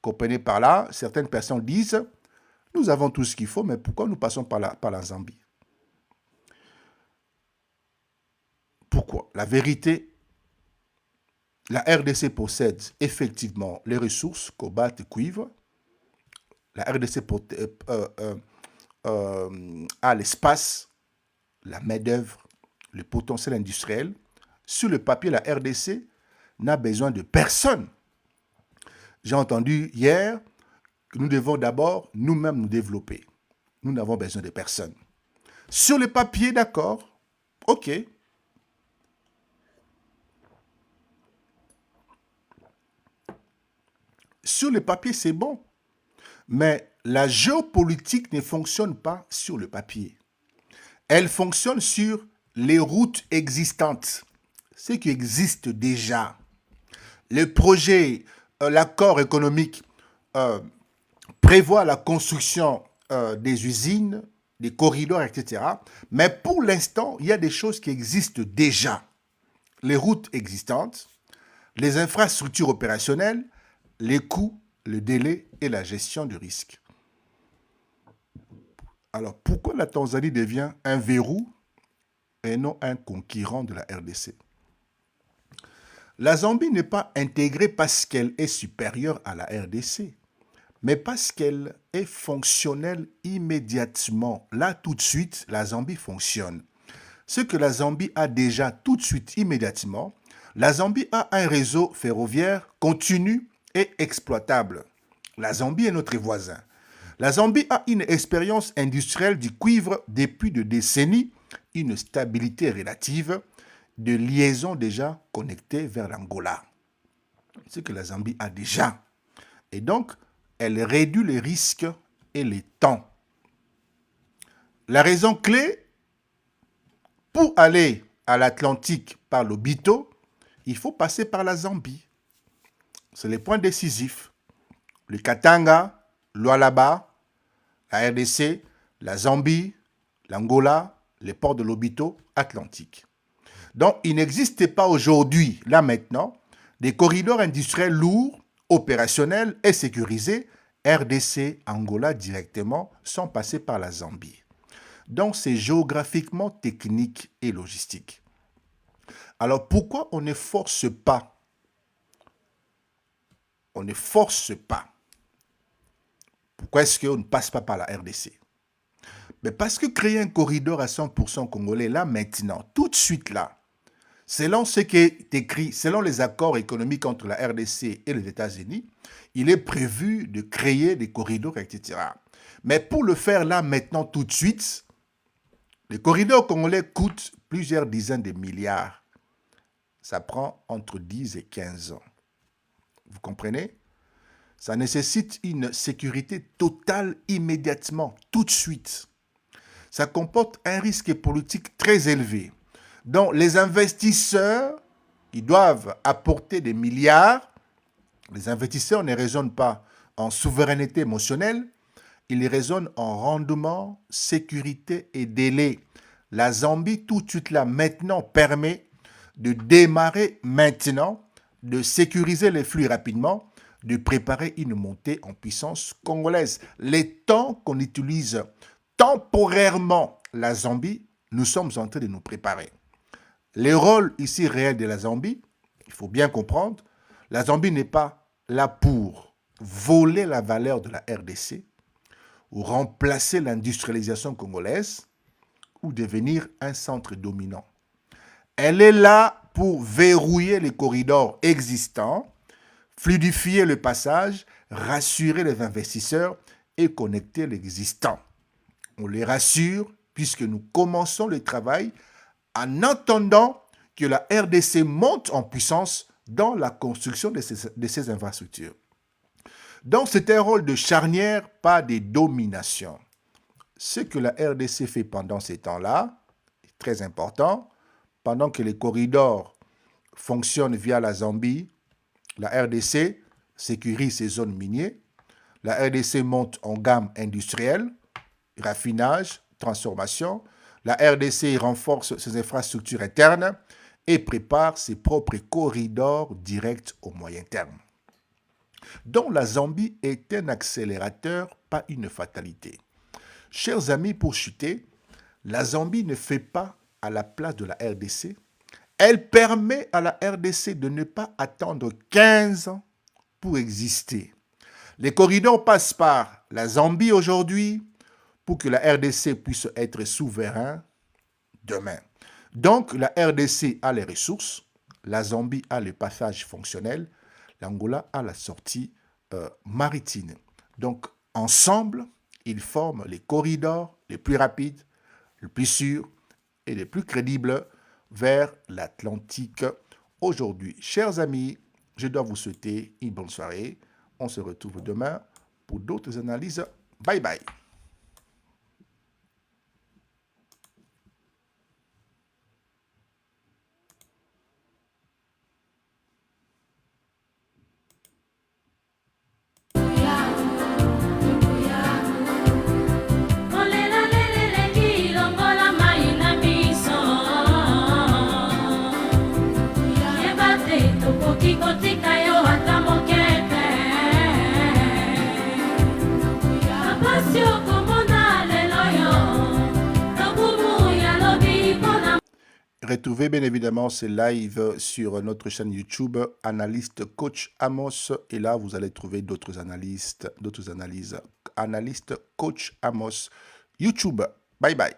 Comprenez par là, certaines personnes disent, nous avons tout ce qu'il faut, mais pourquoi nous passons par la Zambie? Pourquoi? La vérité, la RDC possède effectivement les ressources, cobalt et cuivre. La RDC a l'espace, la main-d'œuvre, le potentiel industriel. Sur le papier, la RDC n'a besoin de personne. J'ai entendu hier que nous devons d'abord nous-mêmes nous développer. Nous n'avons besoin de personne. Sur le papier, d'accord, ok. Sur le papier, c'est bon. Mais la géopolitique ne fonctionne pas sur le papier. Elle fonctionne sur les routes existantes, ce qui existe déjà. Le projet, l'accord économique prévoit la construction des usines, des corridors, etc. Mais pour l'instant, il y a des choses qui existent déjà. Les routes existantes, les infrastructures opérationnelles, les coûts, le délai et la gestion du risque. Alors, pourquoi la Tanzanie devient un verrou et non un concurrent de la RDC? La Zambie n'est pas intégrée parce qu'elle est supérieure à la RDC, mais parce qu'elle est fonctionnelle immédiatement. Là, tout de suite, la Zambie fonctionne. Ce que la Zambie a déjà tout de suite, immédiatement, la Zambie a un réseau ferroviaire continu et exploitable. La Zambie est notre voisin. La Zambie a une expérience industrielle du cuivre depuis des décennies, une stabilité relative, de liaisons déjà connectées vers l'Angola. Ce que la Zambie a déjà. Et donc, elle réduit les risques et les temps. La raison clé, pour aller à l'Atlantique par l'Obito, il faut passer par la Zambie. C'est les points décisifs. Le Katanga, Lualaba, la RDC, la Zambie, l'Angola, les ports de l'Obito, Atlantique. Donc, il n'existe pas aujourd'hui, là maintenant, des corridors industriels lourds, opérationnels et sécurisés, RDC, Angola directement, sans passer par la Zambie. Donc, c'est géographiquement technique et logistique. Alors, pourquoi on ne force pas? On ne force pas. Pourquoi est-ce qu'on ne passe pas par la RDC? Mais parce que créer un corridor à 100% congolais, là, maintenant, tout de suite, là, selon ce qui est écrit, selon les accords économiques entre la RDC et les États-Unis, il est prévu de créer des corridors, etc. Mais pour le faire là, maintenant, tout de suite, les corridors congolais coûtent plusieurs dizaines de milliards. Ça prend entre 10 et 15 ans. Vous comprenez? Ça nécessite une sécurité totale immédiatement, tout de suite. Ça comporte un risque politique très élevé. Donc, les investisseurs qui doivent apporter des milliards, les investisseurs ne raisonnent pas en souveraineté émotionnelle, ils raisonnent en rendement, sécurité et délai. La Zambie, tout de suite là, maintenant, permet de démarrer maintenant, de sécuriser les flux rapidement, de préparer une montée en puissance congolaise. Les temps qu'on utilise temporairement la Zambie, nous sommes en train de nous préparer. Le rôle ici réel de la Zambie, il faut bien comprendre, la Zambie n'est pas là pour voler la valeur de la RDC ou remplacer l'industrialisation congolaise ou devenir un centre dominant. Elle est là pour verrouiller les corridors existants, fluidifier le passage, rassurer les investisseurs et connecter l'existant. On les rassure puisque nous commençons le travail en attendant que la RDC monte en puissance dans la construction de ces infrastructures. Donc, c'est un rôle de charnière, pas de domination. Ce que la RDC fait pendant ces temps-là est très important. Pendant que les corridors fonctionnent via la Zambie, la RDC sécurise ses zones minières. La RDC monte en gamme industrielle, raffinage, transformation. La RDC renforce ses infrastructures internes et prépare ses propres corridors directs au moyen terme. Donc la Zambie est un accélérateur, pas une fatalité. Chers amis, pour chuter, la Zambie ne fait pas à la place de la RDC. Elle permet à la RDC de ne pas attendre 15 ans pour exister. Les corridors passent par la Zambie aujourd'hui pour que la RDC puisse être souverain demain. Donc, la RDC a les ressources, la Zambie a le passage fonctionnel, l'Angola a la sortie maritime. Donc, ensemble, ils forment les corridors les plus rapides, les plus sûrs et les plus crédibles vers l'Atlantique aujourd'hui. Chers amis, je dois vous souhaiter une bonne soirée. On se retrouve demain pour d'autres analyses. Bye bye. Retrouvez bien évidemment ces lives sur notre chaîne YouTube, Analyste Coach Amos. Et là, vous allez trouver d'autres analyses. Analyste Coach Amos, YouTube. Bye bye.